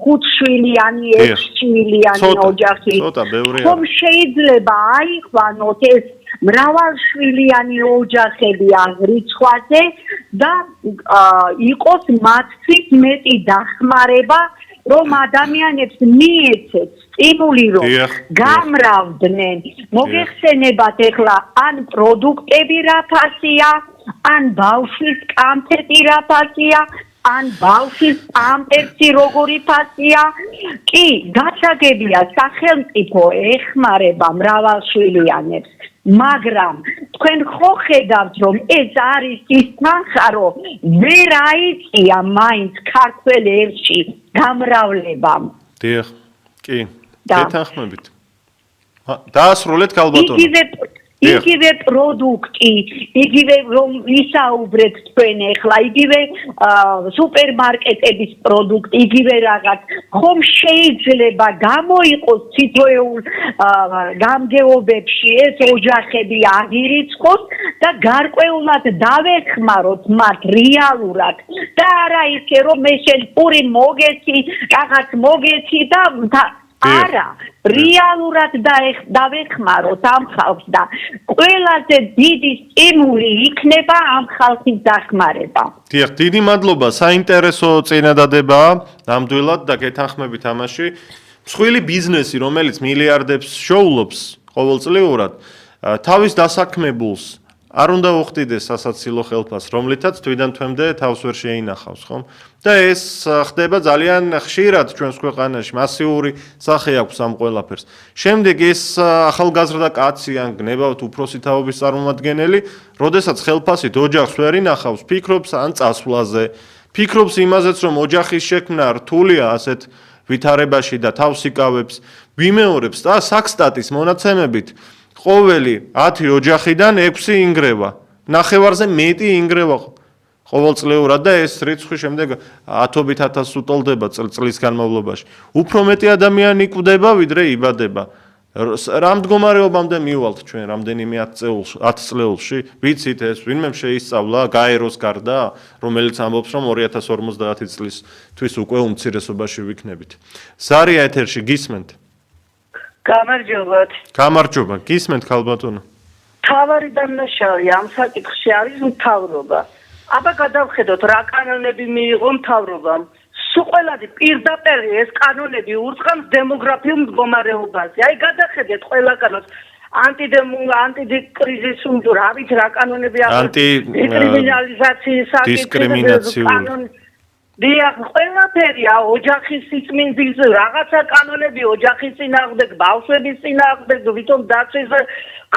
Speaker 3: 5 შვილიანი, 6 შვილიანი ოჯახი.
Speaker 1: ცოტა ბევრია.
Speaker 3: ხომ შეიძლება აიყვანოთ ეს მრავალშვილიანი ოჯახები აღრიცხვაზე და იყოს მათთვის მეტი დახმარება, რომ ადამიანებს მიეცეთ სტიმული, რომ გამრავდნენ. მოგეხსენებათ ეხლა ან პროდუქტები რა ფასია, ან ბავშვის კამფეტი რა ფასია, ან ბავშვის პამპერსი როგორი ფასია. კი, გასაგებია სახელმწიფო ეხმარება მრავალშვილიანებს, მაგრამ თქვენ ხო ხედავთ, რომ ეს არის ის თანხა, რომ ვერ აიწია მაინც ქართველ ერში გამრავლებამ.
Speaker 1: დიახ, კი, გეთანხმებით. დაასრულეთ ქალბატონო. იგივე პროდუქტი, იგივე რომ ვისაუბრეთ თქვენ ახლა, იგივე სუპერმარკეტების პროდუქტი, იგივე რაღაც, ხომ შეიძლება გამოიყოს თითოეულ გამგეობებში ეს ოჯახები აღირიცხოს და გარკვეულად დავეხმაროთ მათ რეალურად და არა ისე რომ მე შენ პური მოგეცი, რაღაც მოგეცი და არა, რეალურად დავეხმაროთ ამ ხალხს და ყველაზე დიდი სტიმული იქნება ამ ხალხის დახმარება. დიახ, დიდი მადლობა, საინტერესო წინადადებაა, ნამდვილად და გეთანხმებით ამაში. მსხვილი ბიზნესი, რომელიც მილიარდებს შოულობს ყოველწლიურად, თავის დასაქმებულს არ უნდა უხდიდეს სასაცილო ხელფას, რომლითაც თვიდან თვემდე თავს ვერ შეინახავს, ხომ? და ეს ხდება ძალიან ხშირად ჩვენს ქვეყანაში, მასიური სახე აქვს ამ ყველაფერს. შემდეგ ეს ახალგაზრდა კაცი ან გნებავთ უფროსი თაობის წარმომადგენელი, როდესაც ხელფასით ოჯახს ვერ ინახავს, ფიქრობს ან წასვლაზე, ფიქრობს იმაზეც, რომ ოჯახის შექმნა რთულია ასეთ ვითარებაში და თავს იკავებს, ვიმეორებს და საქსტატის მონაცემებით ყოველი 10 ოჯახიდან 6 ინგრევა. ნახევარზე მეტი ინგრევა ყოველწლიურად და ეს რიცხვი შემდეგ 10-ობით 1000-ს უტოლდება წლის განმავლობაში. უფრო მეტი ადამიანი იკვდება, ვიდრე იბადება. რა მდგომარეობამდე მივალთ ჩვენ რამდენიმე 10 წლებში? ვიცით ეს, ვინმე შეისწავლა გაეროს გარდა, რომელიც ამბობს, რომ 2050 წლისთვის უკვე უმცირესობაში ვიქნებით. ზარია ეთერში, გისმენთ?
Speaker 2: გამარჯობათ.
Speaker 1: გამარჯობა, გისმენთ ქალბატონო.
Speaker 2: თავარი დამნაშავე ამ საკითხში არის მთავრობა. აბა გადავხედოთ რა კანონები მიიღო მთავრობამ. სულ ყველადი პირდაპირ ეს კანონები ურწყავს დემოგრაფიულ მდგომარეობაზე. აი გადახედეთ ყველა კანონს. ანტიკრიზისულ რა ვიცი რა კანონები აქვს. კრიმინალიზაციის
Speaker 1: დისკრიმინაციული.
Speaker 2: დიახ, ყველაფერია ოჯახის სიწმინდის რაღაცა კანონები, ოჯახის წინააღმდეგ, ბავშვების წინააღმდეგ, ვითომ დაცვის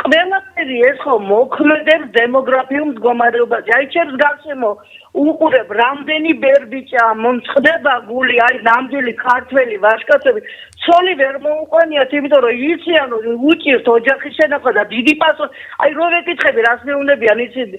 Speaker 2: ყველაფერი ეს ხო მოქმედებს დემოგრაფიულ მდგომარეობაზე. აი ჩემს გარშემო უყურებ რამდენი ბერბიჭა მომწყდება გული, აი ნამდვილი ქართველი ვაჟკაცები, ცოლი ვერ მოუყვანიათ, იმიტომ რომ იციან უჭირთ ოჯახის შენახვა და დიდი პასუხი. აი რო ვეკითხები რას მეუნებიან იცით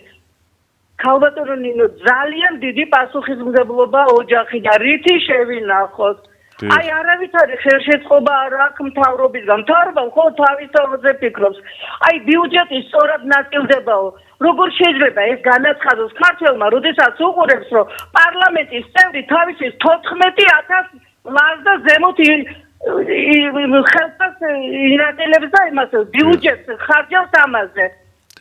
Speaker 2: ქალბატონო ნინო, ძალიან დიდი პასუხისმგებლობა ოჯახი და რითი შევინახოთ. აი არავითარი ხელშეწყობა არ აქვს მთავრობისგან. მთავრობა ხო თავის თავზე ფიქრობს. აი ბიუჯეტი სწორად ნაწილდებაო. როგორ შეიძლება ეს განაცხადოს ქართველმა, როდესაც უყურებს, რომ პარლამენტის წევრი თავისის 14000 ლარს და ზემოთ ხელფას ინაწილებს და იმას ბიუჯეტს ხარჯავს ამაზე.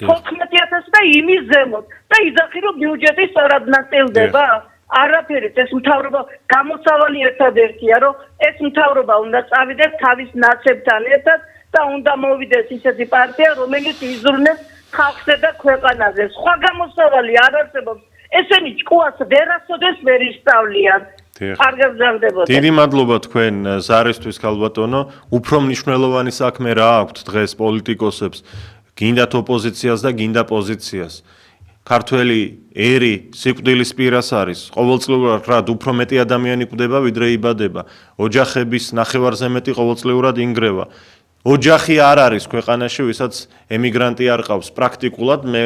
Speaker 3: 14,000 და იმის ზემოთ და იძახი რომ ბიუჯეტი სწორად ნაწილდება არაფერით ეს მთავრობა გამოსავალი ერთადერთია რომ ეს მთავრობა უნდა წავიდეს თავის ნაცებთან ერთად და უნდა მოვიდეს ისეთი პარტია რომელიც იზრუნებს ხალხზე და ქვეყანაზე სხვა გამოსავალი არ არსებობს ესენი ჭკუას ვერასოდეს ვერ ისწავლიან კარგად გზარდებოდეს
Speaker 1: დიდი მადლობა თქვენ ზარისთვის ქალბატონო უფრო მნიშვნელოვანი საქმე რა აქვთ დღეს პოლიტიკოსებს გინდათ ოპოზიციას და გინდა პოზიციას ქართველი ერი სიკვდილის პირას არის ყოველწლიურად უფრო მეტი ადამიანი კვდება ვიდრე იბადება ოჯახების ნახევარზე მეტი ყოველწლიურად ინგრევა ოჯახი არ არის ქვეყანაში ვისაც ემიგრანტი არ ყავს პრაქტიკულად მე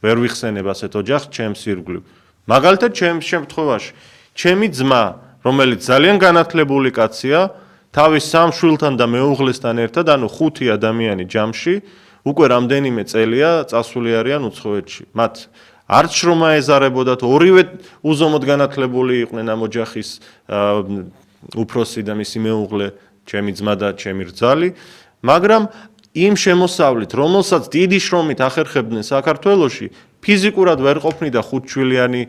Speaker 1: ვერ ვიხსენებ ასეთ ოჯახს ჩემს ირგვლივ მაგალითად ჩემს შემთხვევაში ჩემი ძმა რომელიც ძალიან განათლებული კაცია თავის სამ შვილთან და მეუღლესთან ერთად ანუ 5 ადამიანი ჯამში უკვე რამდენიმე წელია წასული არიან უცხოეთში მათ არც შრომა ეზარებოდათ ორივე უზომოდ განათლებული იყვნენ ამ ოჯახის უფროსი და მისი მეუღლე ჩემი ძმა და ჩემი რძალი მაგრამ იმ შემოსავლით რომელსაც დიდი შრომით ახერხებდნენ საქართველოში ფიზიკურად ვერ ყოფნიდა 5 შვილიანი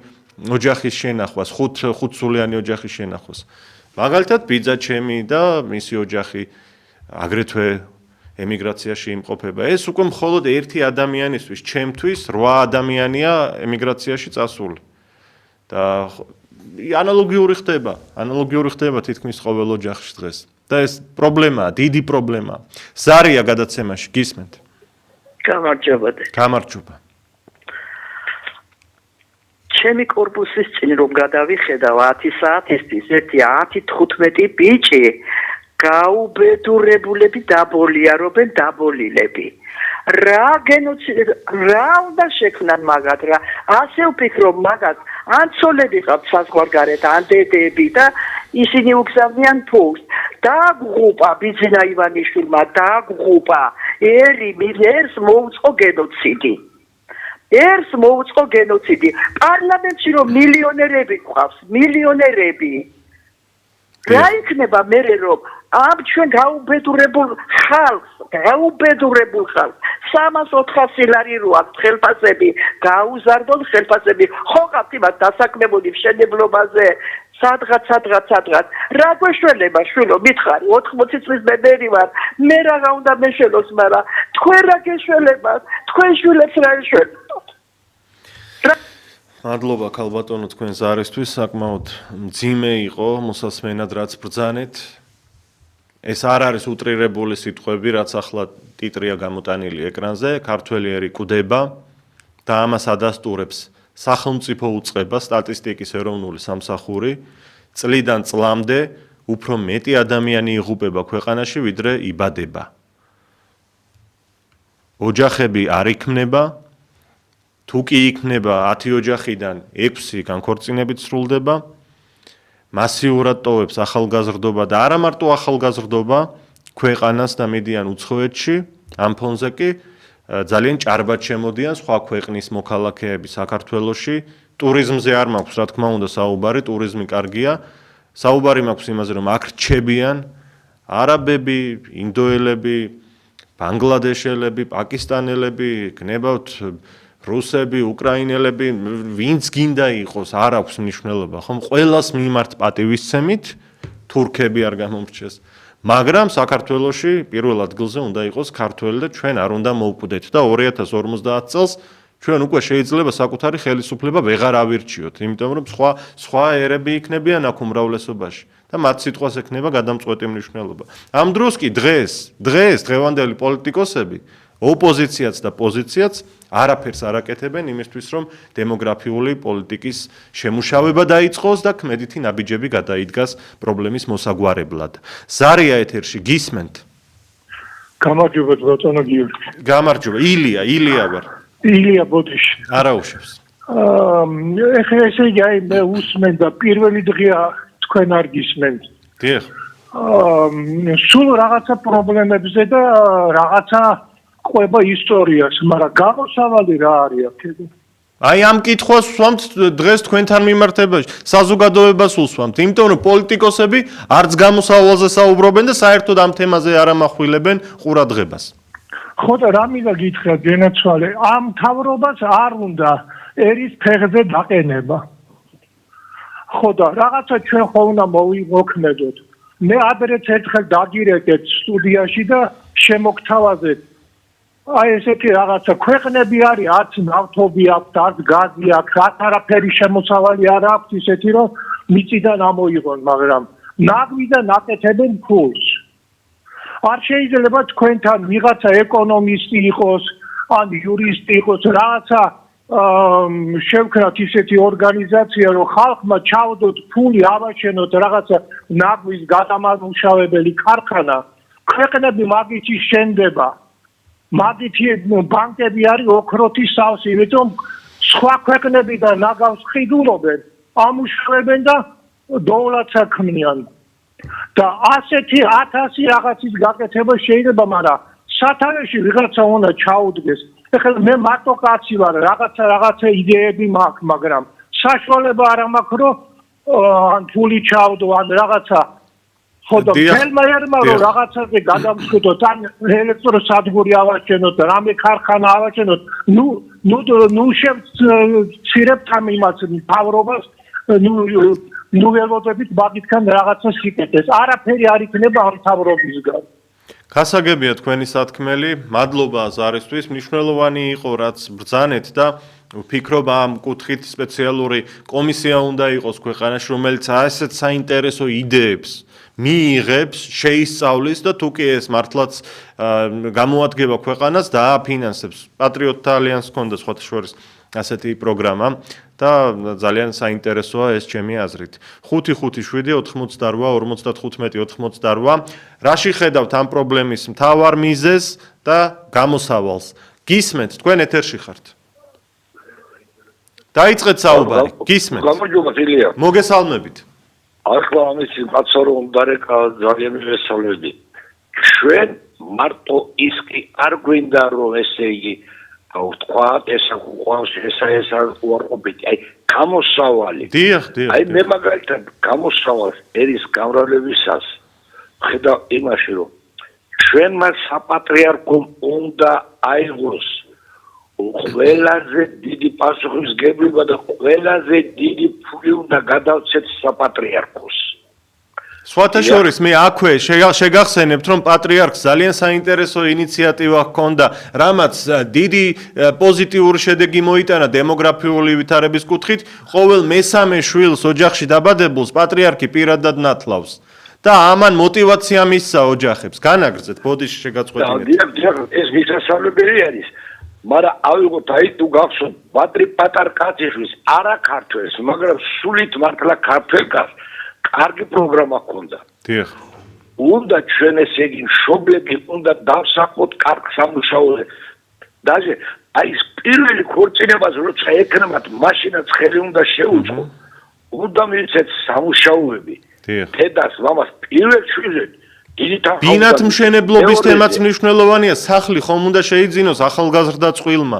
Speaker 1: ოჯახის შენახვას 5 სულიანი ოჯახის შენახვას მაგალითად ბიძა ჩემი და მისი ოჯახი აგრეთვე ემიგრაციაში იმყოფება ეს უკვე მხოლოდ ერთი ადამიანისთვის ჩემთვის 8 ადამიანია ემიგრაციაში წასული და ანალოგიური ხდება თითქმის ყოველ ოჯახში დღეს და ეს პრობლემაა დიდი პრობლემაა ზარია გადაცემაში გისმენთ გამარჯობა
Speaker 2: ჩემი კორპუსის წინ რომ გადავიხედავ 10 საათისთვის 1:15 ბიჭი გაუბედურებულები დაბოლიარობენ დაბოლილები რა გენოციდი რა უნდა შექმნან მაგათ რა ასე ვფიქრობ მაგათ ან ცოლები ყავთ საზღვარგარეთ ან დედები და ისინი უგზავნიან ფულს დაგღუპა ბიძინა ივანიშვილმა დაგღუპა ერს მოუწყო გენოციდი პარლამენტში რომ მილიონერები ყავს მილიონერები რა იქნება მე რომ ამ ჩვენ გაუბედურებულ ხალხს 300-400 ლარი რო აქვს ხელფასები გაუზარდონ ხელფასები ხო ყავთ იმას დასაქმებული მშენებლობაზე სადღაც რა გვეშველება შვილო მითხარი 80 წლის ბებერი ვარ მე რა უნდა მეშველოს მაგრამ თქვენ რა გეშველება თქვენ შვილებს რა ეშველებთ
Speaker 1: მადლობა ქალბატონო თქვენ ზარისთვის საკმაოდ მძიმე იყო მოსასმენად რაც ბრძანეთ ეს არ არის უტრირებული სიტყვები რაც ახლა ტიტრია გამოტანილი ეკრანზე ქართველი ერი კვდება და ამას ადასტურებს სახელმწიფო უწყება სტატისტიკის ეროვნული სამსახური წლიდან წლამდე უფრო მეტი ადამიანი იღუპება ქვეყანაში ვიდრე იბადება ოჯახები არ იქმნება თუ კი იქნება 10 ოჯახიდან 6 განქორწინებით სრულდება მასიურად ტოვებს ახალგაზრდობა და არა მარტო ახალგაზრდობა ქვეყანას და მიდიან უცხოეთში ამ ფონზე კი ძალიან ჭარბად შემოდიან სხვა ქვეყნის მოქალაქეები საქართველოში ტურიზმზე არ მაქვს რა თქმა უნდა საუბარი ტურიზმი კარგია საუბარი მაქვს იმაზე რომ აქ რჩებიან არაბები ინდოელები ბანგლადეშელები პაკისტანელები გნებავთ რუსები, უკრაინელები, ვინც გინდა იყოს, არ აქვს მნიშვნელობა, ხომ? ყველას მიმართ პატივისცემით, თურქები არ გამომრჩეს. მაგრამ საქართველოში პირველ ადგილზე უნდა იყოს ქართველი და ჩვენ არ უნდა მოვკვდეთ და 2050 წელს ჩვენ უკვე შეიძლება საკუთარი ხელისუფლება ვეღარ ავირჩიოთ, იმიტომ რომ სხვა ერები იქნებიან აქ უმრავლესობაში და მათ სიტყვას ექნება გადამწყვეტი მნიშვნელობა. ამ დროს კი დღევანდელი პოლიტიკოსები ოპოზიციაც და პოზიციაც არაფერს არ აკეთებენ იმისთვის, რომ დემოგრაფიული პოლიტიკის შემუშავება დაიწყოს და ქმედითი ნაბიჯები გადაიდგას პრობლემის მოსაგვარებლად. ზარია ეთერში გისმენთ?
Speaker 5: გამარჯობა ბატონო გიორგი.
Speaker 1: გამარჯობა, ილია ვარ.
Speaker 5: ილია ბოდიში.
Speaker 1: არაუშავს.
Speaker 5: ეხლა ესე იგი აი მე უსმენ და პირველი დღეა თქვენ არ გისმენთ.
Speaker 1: დიახ.
Speaker 5: სულ რაღაცა პრობლემებზე და რაღაცა ყვება ისტორიას, მაგრამ გამოსავალი რა არის აქ?
Speaker 1: აი ამ კითხვას ვსვამთ დღეს თქვენთან მიმართებაში, საზოგადოებას ვსვამთ, იმიტომ რომ პოლიტიკოსები არც გამოსავალზე საუბრობენ და საერთოდ ამ თემაზე არ ამახვილებენ ყურადღებას.
Speaker 5: ხო და რა მინდა გითხრა გენაცვალე, ამ მთავრობას არ უნდა ერის ფეხზე დაყენება. ხო და რაღაცა ჩვენ ხო უნდა მოვიმოქმედოთ. მე ადრეც ერთხელ დაგირეკეთ სტუდიაში და შემოგთავაზეთ. აი ესეთი რაღაცა ქვეყნები არის, არც ნავთობი აქვს, არც გაზი აქვს, არაფერი შემოსავალი არ აქვს ისეთი, რომ მიწიდან ამოიღონ, მაგრამ ნაგვიდან აკეთებენ ფულს. არ შეიძლება თქვენთან ვიღაცა ეკონომისტი იყოს, ან იურისტი იყოს, რაღაცა შევქნათ ისეთი ორგანიზაცია, რომ ხალხმა ჩაუდოთ ფული, ავაჩენოთ რაღაცა ნაგვის გადამამუშავებელი ქარხანა, ქვეყნები მაგითი შენდება. მაგითი ბანკები არის ოქროთის სავსე, იმიტომ სხვა ქვეყნებიდან ნაგავს ხიდულობენ, ამუშავებენ და დოვლად საქმნიან. და ასეთი 1000 რაღაცის გაკეთება შეიძლება, მაგრამ სათავეში ვიღაცა უნდა ჩაუდგეს. ეხლა მე მარტო კაცი ვარ, რაღაცა იდეები მაქვს, მაგრამ საშუალება არ მაქვს, რომ ან ფული ჩავდო, ან რაღაცა ხო და ფელმაერმა რომ რაღაცაზე გადამსხვიდოთ, ან ელექტროსადგური ავაჩენოთ, რამე ქარხანა ავაჩენოთ, ნუ შევცირებთ ამ იმას მთავრობას, ნუ ველოდებით მაგითგან რაღაცა სიკეთეს. არაფერი არ იქნება ამ მთავრობისგან.
Speaker 1: გასაგებია თქვენი სათქმელი, მადლობა ზარისთვის, მნიშვნელოვანი იყო რაც ბრძანეთ და ვფიქრობ ამ კუთხით სპეციალური კომისია უნდა იყოს ქვეყანაში, რომელიც ასეთ საინტერესო იდეებს მიიღებს, შეისწავლის და თუ კი ეს მართლაც გამოადგება ქვეყანას და აფინანსებს. პატრიოტთა ალიანსს ჰქონდა სხვათა შორის ასეთი პროგრამა და ძალიან საინტერესოა ეს ჩემი აზრით. 557-88-95-88. რაში ხედავთ ამ პრობლემის მთავარ მიზეზს და გამოსავალს? გისმენთ, თქვენ ეთერში ხართ. დაიწყეთ საუბარი, გისმენთ.
Speaker 6: გამარჯობა ილია.
Speaker 1: მოგესალმებით.
Speaker 6: ახლა ამის კაცო რომ დარეკა ძალიან მივესალმები. ჩვენ მარტო ის კი არ გვინდა რომ ესე იგი ვთქვათ ესა გვყავს ესა უარყოფით. აი გამოსავალი.
Speaker 1: დიახ.
Speaker 6: აი მე მაგალითად გამოსავალს ერის გამრავლებისას ხედავ იმაში რომ ჩვენმა საპატრიარქომ უნდა აიღოს ყველაზე დიდი პასუხისმგებლობა და ყველაზე დიდი ფული უნდა გადავცეთ საპატრიარქოს.
Speaker 1: სხვათა შორის მე აქვე შეგახსენებთ რომ პატრიარქს ძალიან საინტერესო ინიციატივა ჰქონდა, რამაც დიდი პოზიტიური შედეგი მოიტანა დემოგრაფიული ვითარების კუთხით, ყოველ მესამე შვილს ოჯახში დაბადებულს პატრიარქი პირადად ნათლავს. და ამან мотиваცია მისცა ოჯახებს. განაგრძეთ, ბოდიში შეგაწყვეტინეთ.
Speaker 6: დიახ, ეს მისასალმებელი არის. მაგრამ ავიღოთ აი თუ გახსოვთ პატარ კაცისთვის არა ქართველს, მაგრამ სულით მართლა ქართველკაც კარგი პროგრამა ჰქონდა.
Speaker 1: დიახ.
Speaker 6: უნდა ჩვენ ესე იგი მშობლები უნდა დავსახოთ კარგ სამუშაოზე. დაჟე აი ეს პირველი ქორწინებას როცა ეკნებათ მაშინაც ხელი უნდა შეუწყო. უნდა მივცეთ სამუშაოები.
Speaker 1: დიახ.
Speaker 6: დედას, მამას პირველ შვილზე დიდი თანხა.
Speaker 1: ბინათმშენებლობის თემაც მნიშვნელოვანია, სახლი ხომ უნდა შეიძინოს ახალგაზრდა წყვილმა.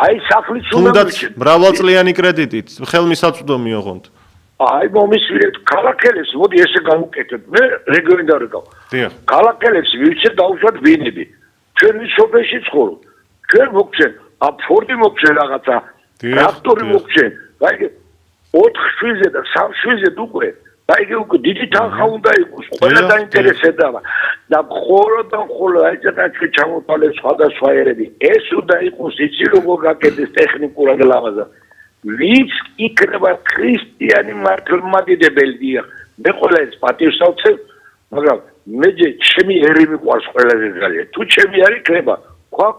Speaker 6: აი სახლიც უნდა
Speaker 1: თუნდაც მრავალწლიანი კრედიტით, ხელმისაწვდომი ოღონდ.
Speaker 6: აი მომისვირეთ ქალაქელებს, მოდი ესე გავუკეთებ. მე რეგიონიდან ვიყავ.
Speaker 1: დიახ.
Speaker 6: ქალაქელებს ვიცით დაუშვათ ბინები. ჩვენ სოფელში ცხოვრობ. ჩვენ მოგჩენ, ფორდი მოგჩენ რაღაცა, ტრაქტორი მოგჩენ. აი 4 შვილზე და 3 შვილზე უკვე. აი უკვე დიდი თანხა უნდა იყოს. ყველა დაინტერესება და ხოლო აი წაჭი ჩამოთვალეს სხვადასხვა ერები. ეს უნდა იყოს იცი როგორ გაკეთდეს ტექნიკურად ლამაზად. ვინც იქნება ქრისტიანი მართლმადიდებელია. მე ყველა ეს პატივს ავცევ, მაგრამ მე ჩემი ერი მიყვარს ყველაზე ძალიან. თუ ჩემი არ იქნება,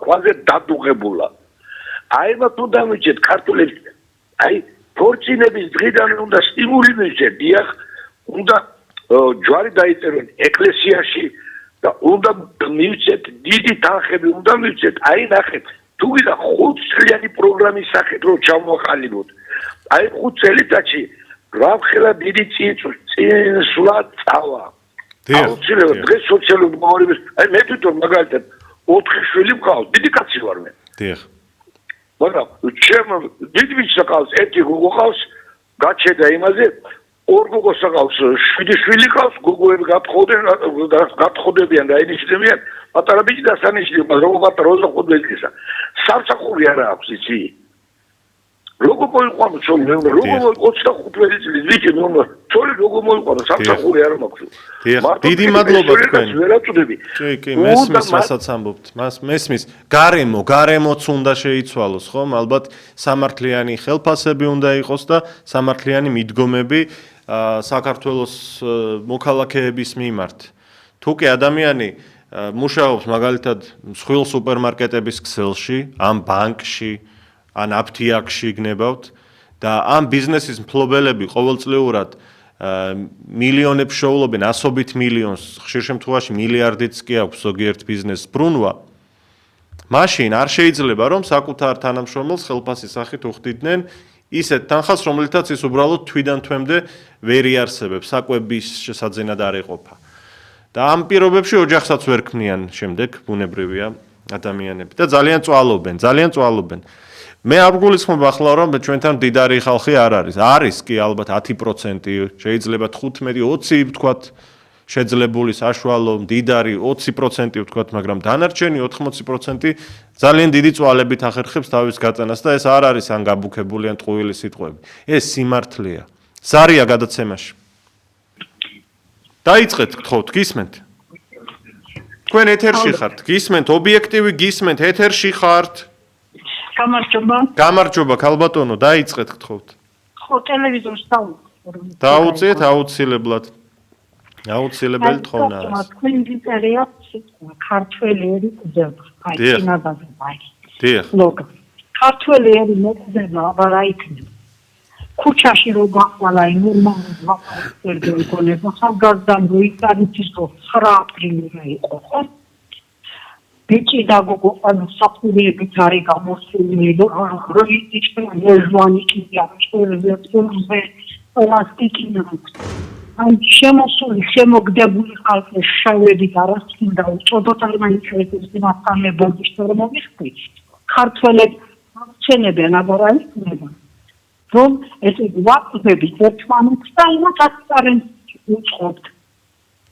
Speaker 6: ქვაზე დადუღებულა. აი მათ უნდა მიჩეთ ქართულებს, აი ქორწინების დღიდან უნდა სტიმული მიჩეთ, დიახ, უნდა ჯვარი დაიწერონ ეკლესიაში და უნდა მივცეთ დიდი თანხები, უნდა მივცეთ, აი ნახეთ თუ გინდა 5 წლიანი პროგრამის სახით რომ ჩამოყალიბოთ. აი 5 წელიწადში გრაფხელა დიდი წინსვლა წავა. აუცილებლად დღეს სოციალური მოღვაწეობის აი მე თვითონ მაგალითად 4 შვილი მყავს, დიდი კაცი ვარ მე.
Speaker 1: დიახ.
Speaker 6: მაგრამ ჩემ დიდ ვიცი ყავს, ერთი გოგო ყავს, გაჩედა იმაზე ორ გოგოს აკავს 7 შვილი ყავს, გოგოები გათხოვდებიან და ინიშნებიან, პატარა ბიჭი დასანიშნავია, მაგრამ პატარა 25 წელსა. სამსახური არა აქვს იცი. როგორ მოიყვანო ჩოლი, როგორ 25 წლის ბიჭი, ჩოლი როგორ მოიყვანო, სამსახური არა მაქვს.
Speaker 1: დიდი მადლობა თქვენ.
Speaker 6: ვერაწუდები.
Speaker 1: კი, მესმის რასაც ამბობთ. მესმის, გარემოც უნდა შეიცვალოს, ხომ? ალბათ სამართლიანი ხელფასები უნდა იყოს და სამართლიანი მიდგომები საქართველოს მოქალაქეების მიმართ. თუ კი ადამიანი მუშაობს მაგალითად მსხვილ სუპერმარკეტების ქსელში, ამ ბანკში, ან აფთიაქში გნებავთ და ამ ბიზნესის მფლობელები ყოველწლიურად მილიონებს შოულობენ, ასობით მილიონს, ხშირ შემთხვევაში მილიარდიც კი აქვს ზოგიერთ ბიზნესს ბრუნვა. მაშინ არ შეიძლება რომ საკუთარ თანამშრომელს ხელფასის სახით უხდიდნენ ისეთ თანხას, რომლითაც ის უბრალოდ თვიდან თვემდე ვერ იარსებებს, საკვების შესაძენად არ ეყოფა. და ამ პირობებში ოჯახსაც ვერ ქმნიან შემდეგ, ბუნებრივია ადამიანები და ძალიან წვალობენ. მე არ გულისხმობ ახლა რომ ჩვენთან მდიდარი ხალხი არ არის. არის კი ალბათ 10%, შეიძლება 15-20 ვთქვათ, შეძლებული საშუალო, მდიდარი 20% ვთქვათ, მაგრამ დანარჩენი 80% ძალიან დიდი წვალებით ახერხებს თავის გაწანას და ეს არ არის ან გაბუქებული ან ტყუილი სიტყვები. ეს სიმართლეა. ზარია გადაცემაში. დაიწყეთ, გთხოვთ, გისმენთ? თქვენ ეთერში ხართ, გისმენთ, ობიექტივი გისმენთ, ეთერში ხართ. გამარჯობა, ქალბატონო, დაიწყეთ, გთხოვთ.
Speaker 7: ხო, ტელევიზორს დავუწყე.
Speaker 1: დაუწიეთ აუცილებლად. აუცილებელი თხოვნა არის.
Speaker 7: თქვენ გიწერია ქართველი ერი კუდება. აი, წინადადება.
Speaker 1: დიახ.
Speaker 7: ლოგო. ქართველი ერი მოკუდება, აბა რა იქნება? ქუჩაში რო გაყვალა ნორმალურად ვაფერდო იქნება, ხალხგაზრდამ რო იწარითვის რო 9 აპრილი რა იყო, ხო? ბიჭი და გოგო ანუ საფურიებით არის გამოსული რო იჭირა მეჟვანი კიდია წურზე პლასტიკი აქვს აი შემოსული შემოგდებული ხალხი შავებით არასწინდა უწოდოთ არ მაინტერესებს იმასთან ბოდიშ რომ მოვიხდი ქართველები ჩენებენ აბა იქნება რომ ეს ვაკდები ერთმანეთს და იმათაც წარენ უწყობთ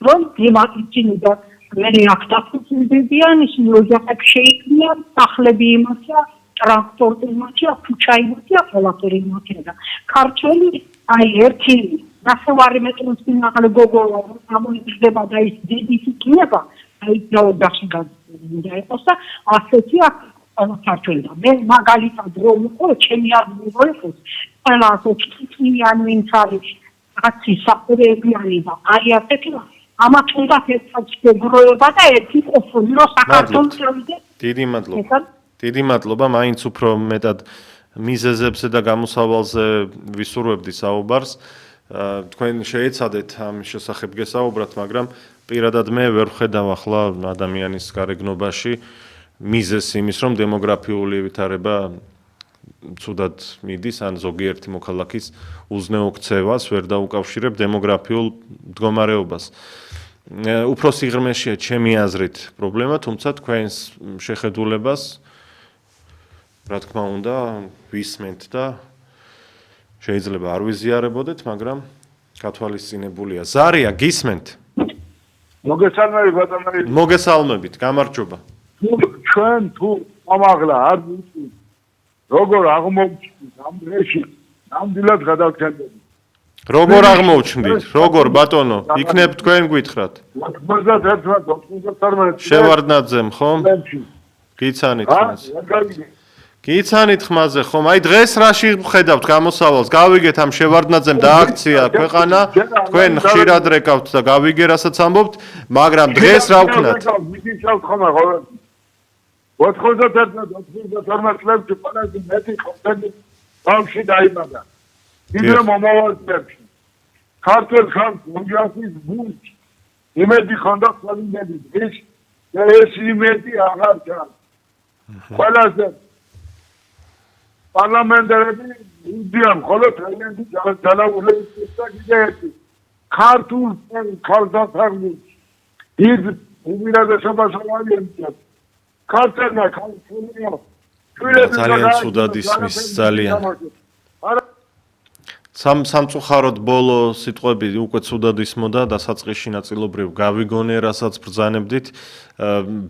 Speaker 7: რომ იმათინდა მე აქტაფუძებიან ისინი ოჯახები შეიქმნიან სახლები იმათია ტრანსპორტი იმათია ქუჩა იმათია ყველაფერი იმათია და ქართველი აი ერთი ნახევარი მეტრის წინაღლე გოგო ამოიწდება და ის დიდი იქნება აი ოჯახში გადაიწყდა იყოს და ასეთი ქართველი და მე მაგალითად რომ იყო ჩემი აზრით იყო ყველა ასეთი წინიანი ვინც არის კაცი საფურებიანი და აი ასეთი ამათ უნდა ერთად და ერთი ყოფილი რომ საქართველოს შევიდე.
Speaker 1: დიდი მადლობა, მაინც უფრო მეტად მიზეზებზე და გამოსავალზე ვისურვებდი საუბარს. თქვენ შეეცადეთ ამ შესახებ გესაუბრათ, მაგრამ პირადად მე ვერ ვხედავ ახლა ადამიანის გარეგნობაში მიზეზს იმის, რომ დემოგრაფიული ვითარება ცუდად მიდის, ან ზოგიერთი მოქალაქის უზნეო ქცევას ვერ დაუკავშირებ დემოგრაფიულ მდგომარეობას. უფრო სიღრმეშია ჩემი აზრით პრობლემა, თუმცა თქვენს შეხედულებას რა თქმა უნდა ვისმენთ და შეიძლება არ ვიზიარებოდეთ, მაგრამ გათვალისწინებულია. ზარია, გისმენთ?
Speaker 6: მოგესალმებით, ბატონო.
Speaker 1: მოგესალმებით, გამარჯობა.
Speaker 6: ჩვენ თუ ამაღლა არ ვიცით როგორ აღმოჩნდით ამ დღეში, ნამდვილად გადავჩენდებით.
Speaker 1: როგორ აღმოჩნდით? როგორ ბატონო? იქნებ თქვენ გითხრათ.
Speaker 6: 91
Speaker 1: შევარდნაძემ, ხომ? გიცანით ხმაზე. გიცანით ხმაზე, ხომ? აი დღეს რაში ხედავთ გამოსავალს? გავიგეთ ამ შევარდნაძემ დააქცია ქვეყანა, თქვენ ხშირად რეკავთ და გავიგე რასაც ამბობთ, მაგრამ დღეს რა ვქნათ?
Speaker 6: 91 წლებში ყველაზე მეტი ხომთები ბავშვი დაიბადა. კიდევ მომავალში. ქართულ ხალხს ოჯახის გულში იმედი ხონდა ყველინები დღეს და ეს იმედი აღარ ჩანს. ყველაზე პარლამენტარები უდიან ხოლო თაილანდი ძალაუფლების და კიდევ ერთი ქართულ ხალხს ის უმირადესობას ავარიანებს. ქართულმა ქალწულმა
Speaker 1: ძალიან ცუდად ისმის ძალიან სამწუხაროდ ბოლო სიტყვები უკვე ცუდად ისმოდა დასაწყისში ნაწილობრივ გავიგონე, რასაც ბრძანებდით.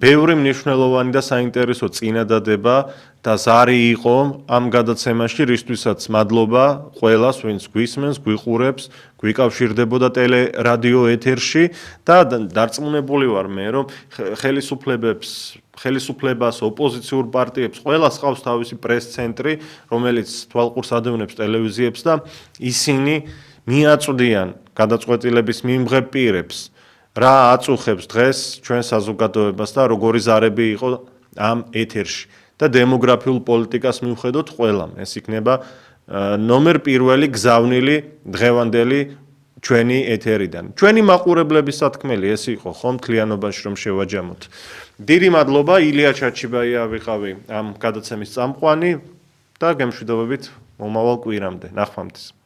Speaker 1: ბევრი მნიშვნელოვანი და საინტერესო წინადადება და ზარი იყო ამ გადაცემაში, რისთვისაც მადლობა ყველას, ვინც გვისმენს, გვიყურებს, გვიკავშირდებოდა ტელე-რადიო ეთერში და დარწმუნებული ვარ მე, რომ ხელისუფლებას, ოპოზიციურ პარტიებს, ყველას ყავს თავისი პრეს-ცენტრი, რომელიც თვალყურს ადევნებს ტელევიზიებს და ისინი მიაწვდიან გადაწყვეტილების მიმღებ პირებს, რა აწუხებს დღეს ჩვენ საზოგადოებას და როგორი ზარები იყო ამ ეთერში. და დემოგრაფიულ პოლიტიკას მივხედოთ ყველამ. ეს იქნება ნომერ პირველი გზავნილი დღევანდელი ჩვენი ეთერიდან. ჩვენი მაყურებლების სათქმელი ეს იყო ხომ მთლიანობაში რომ შევაჯამოთ. დიდი მადლობა ილია ჩაჩიბაია ვიყავი ამ გადაცემის წამყვანი და გემშვიდობებით მომავალ კვირამდე. ნახვამდის.